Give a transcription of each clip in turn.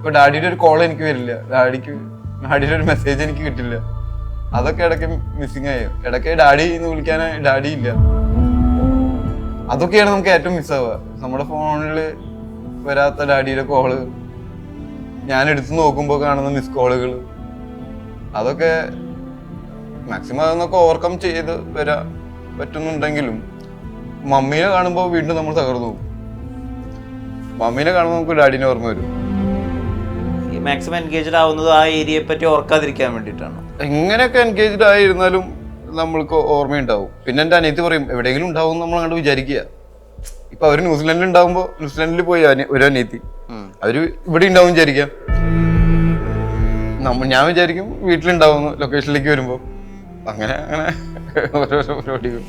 ഇപ്പൊ ഡാഡിയുടെ ഒരു കോൾ എനിക്ക് വരില്ല, ഡാഡിയുടെ ഒരു മെസ്സേജ് എനിക്ക് കിട്ടില്ല. അതൊക്കെ ഇടയ്ക്ക് മിസ്സിങ് ആയി. ഇടയ്ക്ക് ഡാഡി എന്ന് വിളിക്കാൻ ഡാഡി ഇല്ല. അതൊക്കെയാണ് നമുക്ക് ഏറ്റവും മിസ്സാവുക. നമ്മുടെ ഫോണിൽ വരാത്ത ഡാഡിയുടെ കോള്, ഞാൻ എടുത്തു നോക്കുമ്പോൾ കാണുന്ന മിസ് കോളുകൾ, അതൊക്കെ മാക്സിമം അതൊന്നൊക്കെ ഓവർകം ചെയ്ത് വരാൻ പറ്റുന്നുണ്ടെങ്കിലും മമ്മീനെ കാണുമ്പോൾ വീണ്ടും നമ്മൾ തകർന്നു പോകും. മമ്മീനെ കാണുമ്പോൾ നമുക്ക് ഡാഡിനെ ഓർമ്മ വരും. മാക്സിമം എൻഗേജ്ഡ് ആവുന്നത് ആ ഏരിയയെ പറ്റി ഓർക്കാതിരിക്കാൻ വേണ്ടിയിട്ടാണ്. എങ്ങനെയൊക്കെ എൻഗേജ്ഡ് ആയിരുന്നാലും നമ്മൾക്ക് ഓർമ്മയുണ്ടാവും. പിന്നെ എൻ്റെ അനിയത്തി പറയും എവിടെയെങ്കിലും ഉണ്ടാവും നമ്മൾ അങ്ങോട്ട് വിചാരിക്കുക. ഇപ്പൊ അവര് ന്യൂസിലാൻഡിൽ ഉണ്ടാവുമ്പോ ന്യൂസിലാൻഡിൽ പോയി ഒരു അനിയത്തി, അവര് ഇവിടെ ഉണ്ടാവും വിചാരിക്കാം. ഞാൻ വിചാരിക്കും വീട്ടിലുണ്ടാവുന്നു ലൊക്കേഷനിലേക്ക് വരുമ്പോ. അങ്ങനെ ഓരോരോ പരിപാടികൾ.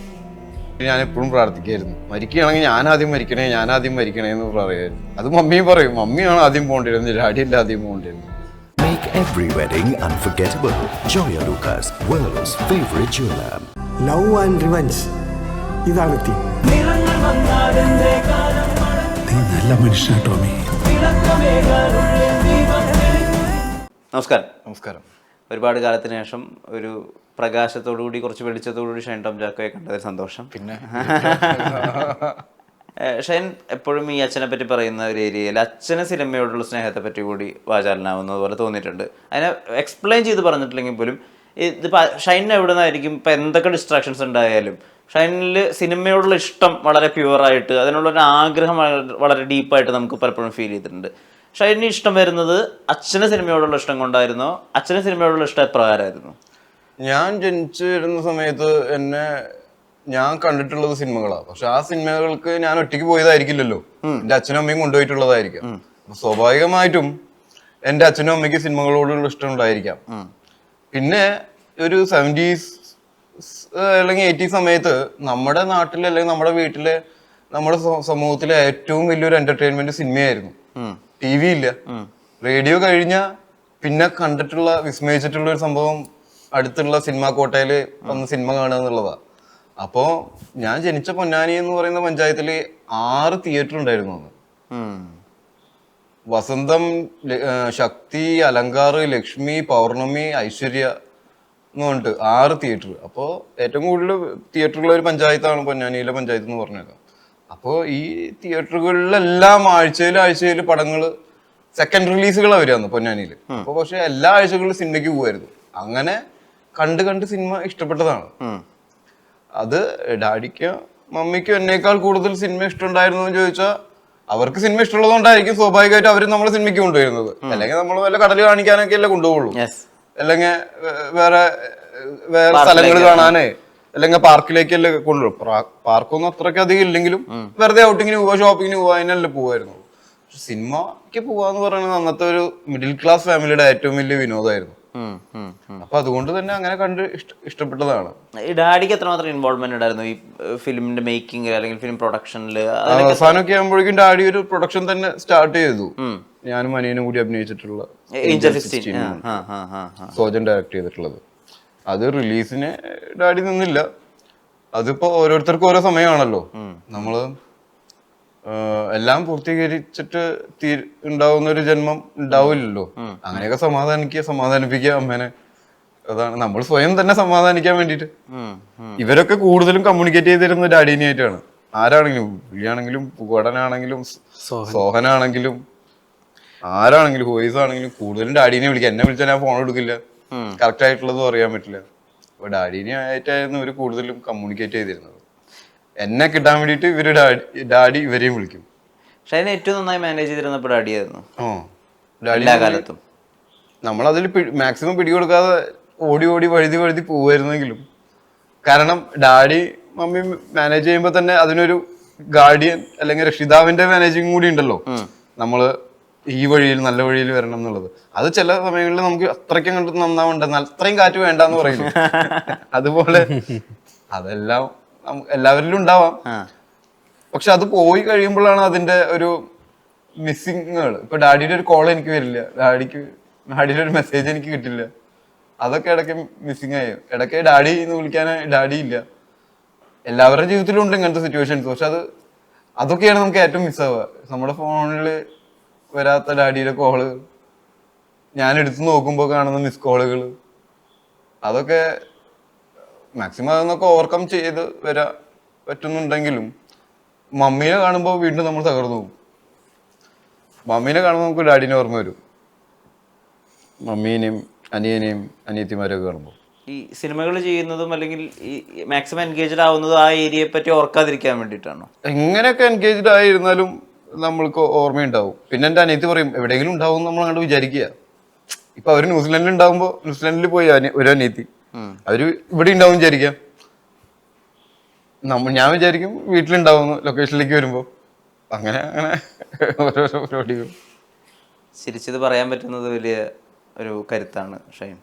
ഞാൻ എപ്പോഴും പ്രാർത്ഥിക്കായിരുന്നു, മരിക്കുകയാണെങ്കിൽ ഞാൻ ആദ്യം മരിക്കണേ എന്ന് പറയായിരുന്നു. അത് മമ്മിയും പറയും, മമ്മിയാണ് ആദ്യം പോകേണ്ടിരുന്നത്, ഡാഡിയല്ല ആദ്യം പോകേണ്ടിരുന്നത്. Make every wedding unforgettable. Joya Lucas, world's favorite jeweler. Love and revenge, ഇതാണ് തീം. നീ നല്ല മനുഷ്യനാ ടോമി. നമസ്കാരം. ഒരുപാട് കാലത്തിന് ശേഷം ഒരു പ്രകാശത്തോടുകൂടി കുറച്ച് വെളിച്ചത്തോടുകൂടി ഷൈൻ ടോം ചാക്കോയെ കണ്ടതിൽ സന്തോഷം. പിന്നെ ഷൈൻ എപ്പോഴും ഈ അച്ഛനെ പറ്റി പറയുന്ന ഒരു ഏരിയയിൽ അച്ഛന് സിനിമയോടുള്ള സ്നേഹത്തെ പറ്റി കൂടി വാചാലനാവുന്നത് പോലെ തോന്നിയിട്ടുണ്ട്. അതിനെ എക്സ്പ്ലെയിൻ ചെയ്ത് പറഞ്ഞിട്ടില്ലെങ്കിൽ പോലും ഇതിപ്പോൾ ഷൈനിന് എവിടെ നിന്നായിരിക്കും ഇപ്പം എന്തൊക്കെ ഡിസ്ട്രാക്ഷൻസ് ഉണ്ടായാലും ഷൈനിൽ സിനിമയോടുള്ള ഇഷ്ടം വളരെ പ്യുവറായിട്ട്, അതിനുള്ളൊരു ആഗ്രഹം വളരെ ഡീപ്പായിട്ട് നമുക്ക് പലപ്പോഴും ഫീൽ ചെയ്തിട്ടുണ്ട്. ഷൈനിന് ഇഷ്ടം വരുന്നത് അച്ഛന് സിനിമയോടുള്ള ഇഷ്ടം കൊണ്ടായിരുന്നോ? അച്ഛന് സിനിമയോടുള്ള ഇഷ്ടം എപ്രകാരമായിരുന്നു? ഞാൻ ജനിച്ചു വരുന്ന സമയത്ത് ഞാൻ കണ്ടിട്ടുള്ളത് സിനിമകളാണ്. പക്ഷെ ആ സിനിമകൾക്ക് ഞാൻ ഒറ്റയ്ക്ക് പോയതായിരിക്കില്ലല്ലോ, എന്റെ അച്ഛനും അമ്മയും കൊണ്ടുപോയിട്ടുള്ളതായിരിക്കാം. സ്വാഭാവികമായിട്ടും എന്റെ അച്ഛനും അമ്മയ്ക്ക് സിനിമകളോടുള്ള ഇഷ്ടം ഉണ്ടായിരിക്കാം. പിന്നെ ഒരു 70s അല്ലെങ്കിൽ 80s സമയത്ത് നമ്മുടെ നാട്ടിൽ അല്ലെങ്കിൽ നമ്മുടെ വീട്ടിലെ നമ്മുടെ സമൂഹത്തിലെ ഏറ്റവും വലിയൊരു എന്റർടൈൻമെന്റ് സിനിമയായിരുന്നു. TV ഇല്ല, റേഡിയോ കഴിഞ്ഞ പിന്നെ കണ്ടിട്ടുള്ള വിസ്മയിച്ചിട്ടുള്ള ഒരു സംഭവം അടുത്തുള്ള സിനിമാ കോട്ടയില് വന്ന് സിനിമ കാണുക എന്നുള്ളതാ. അപ്പോ ഞാൻ ജനിച്ച പൊന്നാനി എന്ന് പറയുന്ന പഞ്ചായത്തില് 6 തിയേറ്റർ ഉണ്ടായിരുന്നു അന്ന്. വസന്തം, ശക്തി, അലങ്കാർ, ലക്ഷ്മി, പൗർണമി, ഐശ്വര്യ എന്ന് പറഞ്ഞിട്ട് 6 തിയേറ്റർ. അപ്പോൾ ഏറ്റവും കൂടുതൽ തിയേറ്ററുള്ള ഒരു പഞ്ചായത്താണ് പൊന്നാനിയിലെ പഞ്ചായത്ത് എന്ന് പറഞ്ഞത്. അപ്പോൾ ഈ തിയേറ്ററുകളിലെല്ലാം ആഴ്ചയിൽ പടങ്ങൾ സെക്കൻഡ് റിലീസുകളാണ് വരികയെന്ന് പൊന്നാനിയിൽ. അപ്പോൾ പക്ഷെ എല്ലാ ആഴ്ചകളിലും സിനിമയ്ക്ക് പോകുമായിരുന്നു. അങ്ങനെ കണ്ട് സിനിമ ഇഷ്ടപ്പെട്ടതാണ്. അത് ഡാഡിക്കോ മമ്മിക്കോ എന്നേക്കാൾ കൂടുതൽ സിനിമ ഇഷ്ടമുണ്ടായിരുന്നു എന്ന് ചോദിച്ചാൽ അവർക്ക് സിനിമ ഇഷ്ടമുള്ളതുകൊണ്ടായിരിക്കും സ്വാഭാവികമായിട്ട് അവർ നമ്മളെ സിനിമയ്ക്ക് കൊണ്ടുവരുന്നത്. അല്ലെങ്കിൽ നമ്മൾ വല്ല കടൽ കാണിക്കാനൊക്കെ അല്ലേ കൊണ്ടുപോകുള്ളൂ, അല്ലെങ്കിൽ വേറെ സ്ഥലങ്ങൾ കാണാനേ, അല്ലെങ്കിൽ പാർക്കിലേക്കല്ലേ കൊണ്ടുപോകും. പാർക്കൊന്നും അത്രയ്ക്ക് അധികം ഇല്ലെങ്കിലും വെറുതെ ഔട്ടിങ്ങിന് പോവാ, ഷോപ്പിങ്ങിന് പോവാ, അതിനല്ലേ പോവായിരുന്നു. സിനിമയ്ക്ക് പോവാന്ന് പറയുന്നത് അന്നത്തെ ഒരു മിഡിൽ ക്ലാസ് ഫാമിലിയുടെ ഏറ്റവും വലിയ വിനോദമായിരുന്നു. അപ്പൊ അതുകൊണ്ട് തന്നെ അങ്ങനെ കണ്ട് ഇഷ്ടപ്പെട്ടതാണ്. ഈ ഡാഡിക്ക് എത്രമാത്രം ഇൻവോൾവ്മെന്റ് ഉണ്ടായിരുന്നു ഈ ഫിലിമിന്റെ മേക്കിംഗ് അല്ലെങ്കിൽ ഫിലിം പ്രൊഡക്ഷനിൽ? അവസാനമൊക്കെ ആകുമ്പോഴേക്കും ഡാഡി ഒരു പ്രൊഡക്ഷൻ തന്നെ സ്റ്റാർട്ട് ചെയ്തു. ഞാനും അനിയനും കൂടി അഭിനയിച്ചിട്ടുള്ള സോജൻ ഡയറക്ട് ചെയ്തിട്ടുള്ളത്. അത് റിലീസിന് ഡാഡി നിന്നില്ല. അതിപ്പോ ഓരോരുത്തർക്കും ഓരോ സമയമാണല്ലോ. നമ്മള് എല്ലാം പൂർത്തീകരിച്ചിട്ട് ഉണ്ടാവുന്ന ഒരു ജന്മം ഉണ്ടാവില്ലല്ലോ. അങ്ങനെയൊക്കെ സമാധാനിപ്പിക്കുക അമ്മേനെ. അതാണ് നമ്മൾ സ്വയം തന്നെ സമാധാനിക്കാൻ വേണ്ടിട്ട്. ഇവരൊക്കെ കൂടുതലും കമ്മ്യൂണിക്കേറ്റ് ചെയ്തിരുന്ന ഡാഡിനായിട്ടാണ്. ആരാണെങ്കിലും, വിളിയാണെങ്കിലും, പുകടനാണെങ്കിലും, സോഹനാണെങ്കിലും, ആരാണെങ്കിലും, ഹോയിസ് ആണെങ്കിലും കൂടുതലും ഡാഡിനെ വിളിക്കുക. എന്നെ വിളിച്ചാൽ ഞാൻ ഫോൺ എടുക്കില്ല, കറക്റ്റ് ആയിട്ടുള്ളതും അറിയാൻ പറ്റില്ല. അപ്പൊ ഡാഡിനെ ആയിട്ടായിരുന്നു ഇവര് കൂടുതലും കമ്മ്യൂണിക്കേറ്റ് ചെയ്തിരുന്നത്. എന്നെ കിട്ടാൻ വേണ്ടിട്ട് ഇവര് ഡാഡി ഇവരെയും വിളിക്കും. പക്ഷെ അതിനെ ഏറ്റവും നന്നായി മാനേജ് ചെയ്തിരുന്നപ്പോൾ ഡാഡിയായിരുന്നു. എല്ലാ കാലത്തും നമ്മളതിൽ മാക്സിമം പിടികൊടുക്കാതെ ഓടി വഴുതി പോവായിരുന്നെങ്കിലും, കാരണം ഡാഡി മമ്മി മാനേജ് ചെയ്യുമ്പോൾ തന്നെ അതിനൊരു ഗാർഡിയൻ അല്ലെങ്കിൽ രക്ഷിതാവിന്റെ മാനേജിങ് കൂടി ഉണ്ടല്ലോ. നമ്മള് ഈ വഴിയിൽ നല്ല വഴിയിൽ വരണം എന്നുള്ളത്. അത് ചില സമയങ്ങളിൽ നമുക്ക് അത്രയ്ക്കും കണ്ട് നന്നാവുണ്ടെന്ന്, അത്രയും കാറ്റ് വേണ്ടെന്ന് പറയില്ല. അതുപോലെ അതെല്ലാം എല്ലാവരിലും ഉണ്ടാവാം. പക്ഷെ അത് പോയി കഴിയുമ്പോഴാണ് അതിന്റെ ഒരു മിസ്സിങ്ങുകൾ. ഇപ്പൊ ഡാഡിയുടെ ഒരു കോൾ എനിക്ക് വരില്ല, ഡാഡിയുടെ ഒരു മെസ്സേജ് എനിക്ക് കിട്ടില്ല. അതൊക്കെ ഇടയ്ക്ക് മിസ്സിങ് ആയി. ഇടയ്ക്ക് ഡാഡി എന്ന് വിളിക്കാൻ ഡാഡി ഇല്ല. എല്ലാവരുടെ ജീവിതത്തിലും ഉണ്ട് ഇങ്ങനത്തെ സിറ്റുവേഷൻസ്. പക്ഷെ അതൊക്കെയാണ് നമുക്ക് ഏറ്റവും മിസ്സാവുക. നമ്മുടെ ഫോണിൽ വരാത്ത ഡാഡിയുടെ കോള്, ഞാൻ എടുത്ത് നോക്കുമ്പോൾ കാണുന്ന മിസ് കോളുകൾ, അതൊക്കെ മാക്സിമം അതൊന്നൊക്കെ ഓവർകം ചെയ്ത് വരാൻ പറ്റുന്നുണ്ടെങ്കിലും മമ്മീനെ കാണുമ്പോൾ വീണ്ടും നമ്മൾ തകർന്നു പോകും. മമ്മീനെ കാണുമ്പോൾ നമുക്ക് ഡാഡിനെ ഓർമ്മ വരും, മമ്മീനെയും അനിയനെയും അനിയത്തിമാരെയൊക്കെ കാണുമ്പോൾ. ഈ സിനിമകൾ ചെയ്യുന്നതും അല്ലെങ്കിൽ ഈ മാക്സിമം എൻഗേജ്ഡ് ആവുന്നതും ആ ഏരിയയെ പറ്റി ഓർക്കാതിരിക്കാൻ വേണ്ടിയിട്ടാണോ? എങ്ങനെയൊക്കെ എൻഗേജ്ഡ് ആയിരുന്നാലും നമ്മൾക്ക് ഓർമ്മയുണ്ടാവും. പിന്നെ എൻ്റെ അനിയത്തി പറയും എവിടെയെങ്കിലും ഉണ്ടാവും നമ്മൾ അങ്ങോട്ട് വിചാരിക്കുക. ഇപ്പൊ അവര് ന്യൂസിലാൻഡിൽ ഉണ്ടാവുമ്പോൾ ന്യൂസിലാൻഡിൽ പോയി ഒരു അനിയത്തി, അവര് ഇവിടെ ഉണ്ടാവും വിചാരിക്കാം. ഞാൻ വിചാരിക്കും വീട്ടിലുണ്ടാവുന്നു ലൊക്കേഷനിലേക്ക് വരുമ്പോൾ. അങ്ങനെ അങ്ങനെ ഓരോരോ പരിപാടികൾ. ചിരിച്ചത് പറയാൻ പറ്റുന്നത് വലിയ ഒരു കരുത്താണ് ഷൈൻ.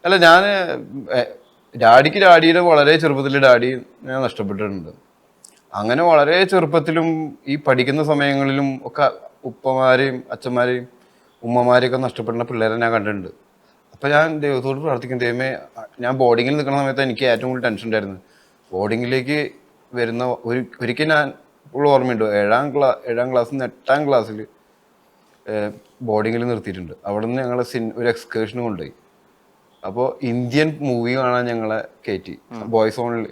അല്ല, ഞാൻ ഡാഡിയുടെ വളരെ ചെറുപ്പത്തിൽ ഡാഡി ഞാൻ നഷ്ടപ്പെട്ടിട്ടുണ്ട്. അങ്ങനെ വളരെ ചെറുപ്പത്തിലും ഈ പഠിക്കുന്ന സമയങ്ങളിലും ഒക്കെ ഉപ്പമാരെയും അച്ഛന്മാരെയും ഉമ്മമാരെയൊക്കെ നഷ്ടപ്പെടുന്ന പിള്ളേരെ ഞാൻ കണ്ടിട്ടുണ്ട്. അപ്പം ഞാൻ ദൈവത്തോട് പ്രാർത്ഥിക്കും, ദൈവമേ, ഞാൻ ബോർഡിങ്ങിൽ നിൽക്കുന്ന സമയത്ത് എനിക്ക് ഏറ്റവും കൂടുതൽ ടെൻഷൻ ഉണ്ടായിരുന്നു. ബോർഡിങ്ങിലേക്ക് വരുന്ന ഒരിക്കൽ ഞാൻ ഇപ്പോൾ ഓർമ്മയുണ്ട്, ഏഴാം ക്ലാസ്സിൽ നിന്ന് 8ാം ക്ലാസ്സിൽ ബോർഡിങ്ങിൽ നിർത്തിയിട്ടുണ്ട്. അവിടെ നിന്ന് ഞങ്ങളെ ഒരു എക്സ്കേർഷന് കൊണ്ടുപോയി. അപ്പോൾ ഇന്ത്യൻ മൂവി കാണാൻ ഞങ്ങളെ കയറ്റി, ബോയ്സ് ഓണിൽ.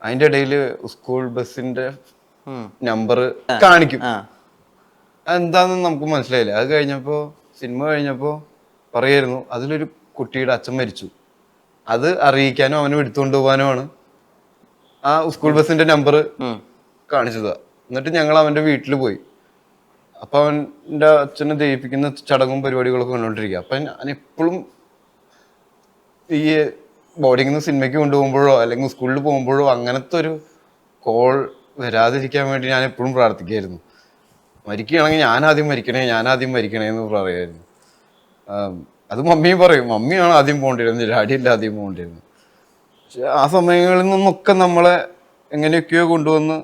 അതിൻ്റെ ഇടയിൽ സ്കൂൾ ബസ്സിന്റെ നമ്പർ കാണിക്കും. എന്താണെന്ന് നമുക്ക് മനസ്സിലായില്ല. അത് കഴിഞ്ഞപ്പോൾ സിനിമ കഴിഞ്ഞപ്പോൾ പറയായിരുന്നു അതിലൊരു കുട്ടിയുടെ അച്ഛൻ മരിച്ചു, അത് അറിയിക്കാനും അവനും എടുത്തുകൊണ്ട് പോകാനുമാണ് ആ സ്കൂൾ ബസ്സിന്റെ നമ്പർ കാണിച്ചത്. എന്നിട്ട് ഞങ്ങൾ അവന്റെ വീട്ടിൽ പോയി. അപ്പൊ അവൻ്റെ അച്ഛനെ ദയിപ്പിക്കുന്ന ചടങ്ങും പരിപാടികളൊക്കെ കണ്ടുകൊണ്ടിരിക്കുക. അപ്പൊ ഞാൻ എപ്പോഴും ഈ ബോർഡിങ്ങിൽ നിന്ന് സിനിമയ്ക്ക് കൊണ്ടുപോകുമ്പോഴോ അല്ലെങ്കിൽ സ്കൂളിൽ പോകുമ്പോഴോ അങ്ങനത്തെ ഒരു കോൾ വരാതിരിക്കാൻ വേണ്ടി ഞാൻ എപ്പോഴും പ്രാർത്ഥിക്കായിരുന്നു. മരിക്കുകയാണെങ്കിൽ ഞാൻ ആദ്യം മരിക്കണേ എന്ന് പറയുമായിരുന്നു. അത് മമ്മിയും പറയും, മമ്മിയാണ് ആദ്യം പോകേണ്ടിരുന്നത്, ഡാഡിയല്ല ആദ്യം പോകേണ്ടിരുന്നത്. പക്ഷെ ആ സമയങ്ങളിൽ നിന്നൊക്കെ നമ്മളെ എങ്ങനെയൊക്കെയോ കൊണ്ടുവന്ന്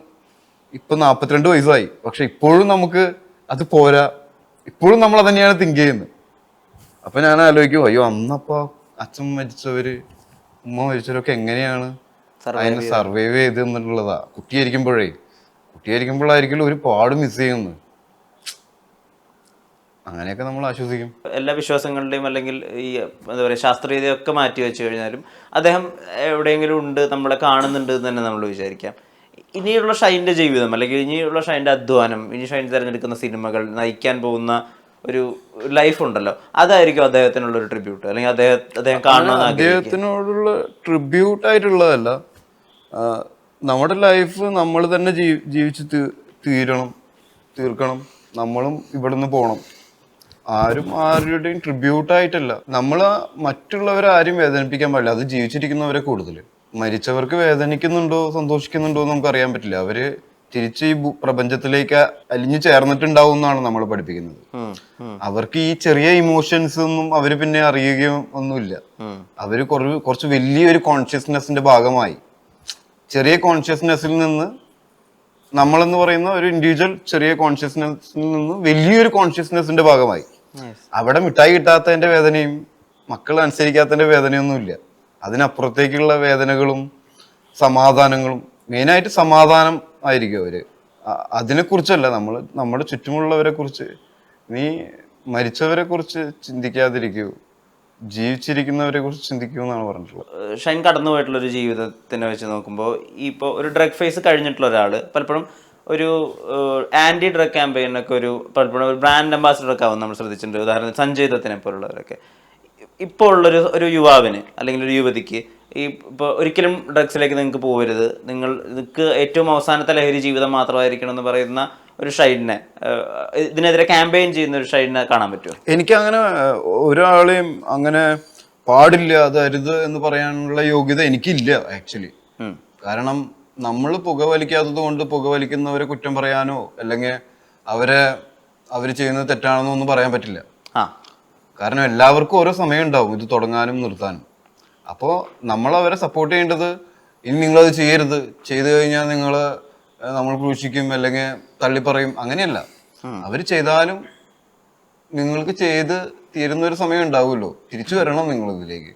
ഇപ്പൊ 42 വയസ്സായി. പക്ഷെ ഇപ്പോഴും നമുക്ക് അത് പോരാ, ഇപ്പോഴും നമ്മൾ തന്നെയാണ് തിങ്ക് ചെയ്യുന്നത്. അപ്പൊ ഞാൻ ആലോചിക്കും, അയ്യോ അന്നപ്പോ അച്ഛൻ മരിച്ചവര് ഉമ്മ മരിച്ചവരൊക്കെ എങ്ങനെയാണ് അതിനെ സർവൈവ് ചെയ്ത് എന്നുള്ളതാ. കുട്ടിയായിരിക്കുമ്പോഴായിരിക്കും ഒരുപാട് മിസ് ചെയ്യുന്നത്. അങ്ങനെയൊക്കെ നമ്മൾ ആശ്വസിക്കും. എല്ലാ വിശ്വാസങ്ങളുടെയും അല്ലെങ്കിൽ ഈ എന്താ പറയുക ശാസ്ത്രീയതയൊക്കെ മാറ്റി വെച്ച് കഴിഞ്ഞാലും അദ്ദേഹം എവിടെയെങ്കിലും ഉണ്ട്, നമ്മളെ കാണുന്നുണ്ട് എന്ന് തന്നെ നമ്മൾ വിചാരിക്കാം. ഇനിയുള്ള ഷൈൻ്റെ ജീവിതം അല്ലെങ്കിൽ ഇനിയുള്ള ഷൈൻ്റെ അധ്വാനം, ഇനി ഷൈൻ തിരഞ്ഞെടുക്കുന്ന സിനിമകൾ, നയിക്കാൻ പോകുന്ന ഒരു ലൈഫ് ഉണ്ടല്ലോ, അതായിരിക്കും അദ്ദേഹത്തിനുള്ള ഒരു ട്രിബ്യൂട്ട് അല്ലെങ്കിൽ അദ്ദേഹം കാണണമെന്ന് അദ്ദേഹത്തിനോടുള്ള ട്രിബ്യൂട്ട് ആയിട്ടുള്ളതല്ല. നമ്മുടെ ലൈഫ് നമ്മൾ തന്നെ ജീവിച്ച് തീർക്കണം. നമ്മളും ഇവിടുന്ന് പോകണം. ആരുടെയും ട്രിബ്യൂട്ടായിട്ടല്ല. നമ്മൾ മറ്റുള്ളവരെ ആരും വേദനിപ്പിക്കാൻ പാടില്ല. അത് ജീവിച്ചിരിക്കുന്നവരെ കൂടുതൽ. മരിച്ചവർക്ക് വേദനിക്കുന്നുണ്ടോ സന്തോഷിക്കുന്നുണ്ടോ എന്ന് നമുക്ക് അറിയാൻ പറ്റില്ല. അവര് തിരിച്ച് ഈ പ്രപഞ്ചത്തിലേക്ക് അലിഞ്ഞു ചേർന്നിട്ടുണ്ടാവും എന്നാണ് നമ്മൾ പഠിപ്പിക്കുന്നത്. അവർക്ക് ഈ ചെറിയ ഇമോഷൻസ് ഒന്നും അവര് പിന്നെ അറിയുകയോ ഒന്നുമില്ല. അവര് കുറച്ച് വലിയൊരു കോൺഷ്യസ്നെസ്സിന്റെ ഭാഗമായി, ചെറിയ കോൺഷ്യസ്നെസ്സിൽ നിന്ന് നമ്മളെന്ന് പറയുന്ന ഒരു ഇൻഡിവിജ്വൽ ചെറിയ കോൺഷ്യസ്നെസ്സിൽ നിന്ന് വലിയൊരു കോൺഷ്യസ്നെസ്സിന്റെ ഭാഗമായി. അവിടെ മിഠായി കിട്ടാത്തതിന്റെ വേദനയും മക്കൾ അനുസരിക്കാത്തതിന്റെ വേദനയൊന്നുമില്ല. അതിനപ്പുറത്തേക്കുള്ള വേദനകളും സമാധാനങ്ങളും, മെയിനായിട്ട് സമാധാനം ആയിരിക്കും അവര്. അതിനെക്കുറിച്ചല്ല, നമ്മുടെ ചുറ്റുമുള്ളവരെ കുറിച്ച്, നീ മരിച്ചവരെ കുറിച്ച് ചിന്തിക്കാതിരിക്കൂ, ജീവിച്ചിരിക്കുന്നവരെ കുറിച്ച് ചിന്തിക്കൂ എന്നാണ് പറഞ്ഞിട്ടുള്ളത്. ഷൈൻ കടന്നു പോയിട്ടുള്ളൊരു ജീവിതത്തിനെ വെച്ച് നോക്കുമ്പോൾ ഇപ്പോൾ ഒരു ഡ്രഗ് ഫേസ് കഴിഞ്ഞിട്ടുള്ള ഒരാൾ പലപ്പോഴും ഒരു ആൻറ്റി ഡ്രഗ് ക്യാമ്പയിനൊക്കെ പലപ്പോഴും ഒരു ബ്രാൻഡ് അംബാസിഡറൊക്കെ ആവും നമ്മൾ ശ്രദ്ധിച്ചിട്ടുണ്ട്. ഉദാഹരണത്തിന് സഞ്ജയ് ദത്തിനെ പോലുള്ളവരൊക്കെ. ഇപ്പോൾ ഉള്ളൊരു യുവാവിന് അല്ലെങ്കിൽ ഒരു യുവതിക്ക് ഇപ്പോൾ ഒരിക്കലും ഡ്രഗ്സിലേക്ക് നിങ്ങൾക്ക് പോകരുത്, നിങ്ങൾക്ക് ഏറ്റവും അവസാനത്തെ ലഹരി ജീവിതം മാത്രമായിരിക്കണം എന്ന് പറയുന്ന ഒരു ഷൈഡിനെ, ഇതിനെതിരെ ക്യാമ്പയിൻ ചെയ്യുന്ന ഒരു ഷൈഡിനെ കാണാൻ പറ്റുമോ? എനിക്കങ്ങനെ ഒരാളെയും അങ്ങനെ പാടില്ല, അത് അരുത് എന്ന് പറയാനുള്ള യോഗ്യത എനിക്കില്ല ആക്ച്വലി. കാരണം നമ്മൾ പുകവലിക്കാത്തത് കൊണ്ട് പുകവലിക്കുന്നവരെ കുറ്റം പറയാനോ അല്ലെങ്കിൽ അവര് ചെയ്യുന്നത് തെറ്റാണെന്നോ ഒന്നും പറയാൻ പറ്റില്ല. കാരണം എല്ലാവർക്കും ഓരോ സമയം ഉണ്ടാവും ഇത് തുടങ്ങാനും നിർത്താനും. അപ്പോൾ നമ്മൾ അവരെ സപ്പോർട്ട് ചെയ്യേണ്ടത്, ഇനി നിങ്ങളത് ചെയ്യരുത്, ചെയ്തു കഴിഞ്ഞാൽ നമ്മൾ ക്രൂശിക്കും അല്ലെങ്കിൽ തള്ളിപ്പറയും, അങ്ങനെയല്ല. അവർ ചെയ്താലും നിങ്ങൾക്ക് ചെയ്ത് തീരുന്ന ഒരു സമയം ഉണ്ടാവുമല്ലോ, തിരിച്ചു വരണം നിങ്ങൾ ഇതിലേക്ക്.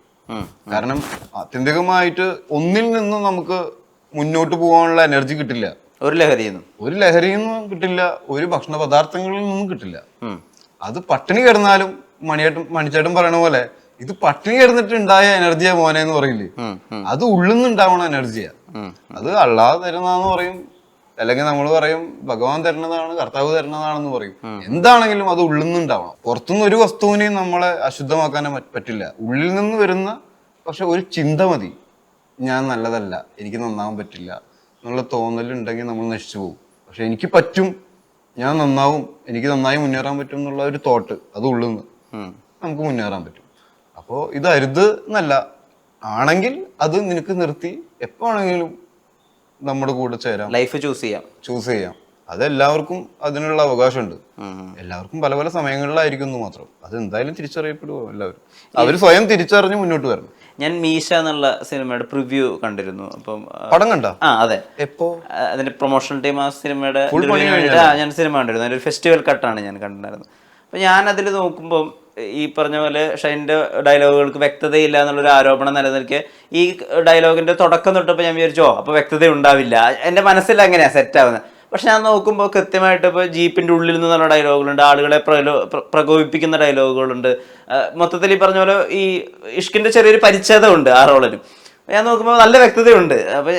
കാരണം ആത്യന്തികമായിട്ട് ഒന്നിൽ നിന്നും നമുക്ക് മുന്നോട്ട് പോകാനുള്ള എനർജി കിട്ടില്ല. ഒരു ലഹരിയിൽ നിന്നും കിട്ടില്ല, ഒരു ഭക്ഷണ പദാർത്ഥങ്ങളിൽ നിന്നും കിട്ടില്ല. അത് പട്ടിണി കിടന്നാലും മണിച്ചേട്ടൻ പറയണ പോലെ ഇത് പട്ടിണി കിടന്നിട്ട് ഉണ്ടായ എനർജിയാ മോനെ എന്ന് പറയില്ലേ, അത് ഉള്ളിൽ നിന്ന് ഉണ്ടാവണ എനർജിയാ. അത് അള്ളാഹ് തരുന്നതാന്ന് പറയും, അല്ലെങ്കിൽ നമ്മൾ പറയും ഭഗവാൻ തരുന്നതാണ്, കർത്താവ് തരുന്നതാണെന്ന് പറയും. എന്താണെങ്കിലും അത് ഉള്ളിൽ നിന്ന് ഉണ്ടാവണം. പുറത്തുനിന്ന് ഒരു വസ്തുവിനെയും നമ്മളെ അശുദ്ധമാക്കാനേ പറ്റില്ല. ഉള്ളിൽ നിന്ന് വരുന്ന പക്ഷെ ഒരു ചിന്ത മതി, ഞാൻ നല്ലതല്ല, എനിക്ക് നന്നാവാൻ പറ്റില്ല എന്നുള്ള തോന്നലുണ്ടെങ്കിൽ നമ്മൾ നശിച്ചു പോകും. പക്ഷെ എനിക്ക് പറ്റും, ഞാൻ നന്നാവും, എനിക്ക് നന്നായി മുന്നേറാൻ പറ്റും എന്നുള്ള ഒരു തോട്ട്, അത് ഉള്ളിൽ നിന്ന് നമുക്ക് മുന്നേറാൻ പറ്റും. അപ്പോൾ ഇത് അരുത് എന്നല്ല, ആണെങ്കിൽ അത് നിനക്ക് നിർത്തി എപ്പോ ആണെങ്കിലും നമ്മുടെ കൂടെ ചേരാം, ലൈഫ് ചൂസ് ചെയ്യാം. അതെല്ലാവർക്കും അതിനുള്ള അവകാശമുണ്ട്. എല്ലാവർക്കും പല പല സമയങ്ങളിലായിരിക്കും എന്ന് മാത്രം. അത് എന്തായാലും തിരിച്ചറിയപ്പെടുമോ എല്ലാവരും. അവര് സ്വയം തിരിച്ചറിഞ്ഞ് മുന്നോട്ട് വരണം. ഞാൻ മീശ എന്നുള്ള സിനിമയുടെ പ്രിവ്യൂ കണ്ടിരുന്നു. അപ്പം പടം കണ്ട? അതെ. എപ്പോ? അതിന്റെ പ്രൊമോഷണൽ ടീം ആ സിനിമയുടെ ഞാൻ സിനിമ കണ്ടിരുന്നു. അതിന്റെ ഒരു ഫെസ്റ്റിവൽ കട്ടാണ് ഞാൻ കണ്ടിട്ടുണ്ടായിരുന്നത്. അപ്പൊ ഞാൻ അതിൽ നോക്കുമ്പോൾ ഈ പറഞ്ഞ പോലെ ഷൈൻ്റെ ഡയലോഗുകൾക്ക് വ്യക്തതയില്ല എന്നുള്ളൊരു ആരോപണം നിലനിൽക്കെ ഈ ഡയലോഗിന്റെ തുടക്കം തൊട്ടപ്പോൾ ഞാൻ വിചാരിച്ചോ അപ്പോൾ വ്യക്തത ഉണ്ടാവില്ല, എൻ്റെ മനസ്സിൽ അങ്ങനെയാണ് സെറ്റ് ആവുന്നത്. പക്ഷെ ഞാൻ നോക്കുമ്പോൾ കൃത്യമായിട്ട് ഇപ്പോൾ ജീപ്പിന്റെ ഉള്ളിൽ നിന്നുള്ള ഡയലോഗുകളുണ്ട്, ആളുകളെ പ്രകോപിപ്പിക്കുന്ന ഡയലോഗുകളുണ്ട്. മൊത്തത്തിൽ ഈ പറഞ്ഞ പോലെ ഈ ഇഷ്കിന്റെ ചെറിയൊരു പരിച്ഛേദമുണ്ട് ആ റോളിനും. ഞാൻ നോക്കുമ്പോൾ നല്ല വ്യക്തതയുണ്ട്. അപ്പൊ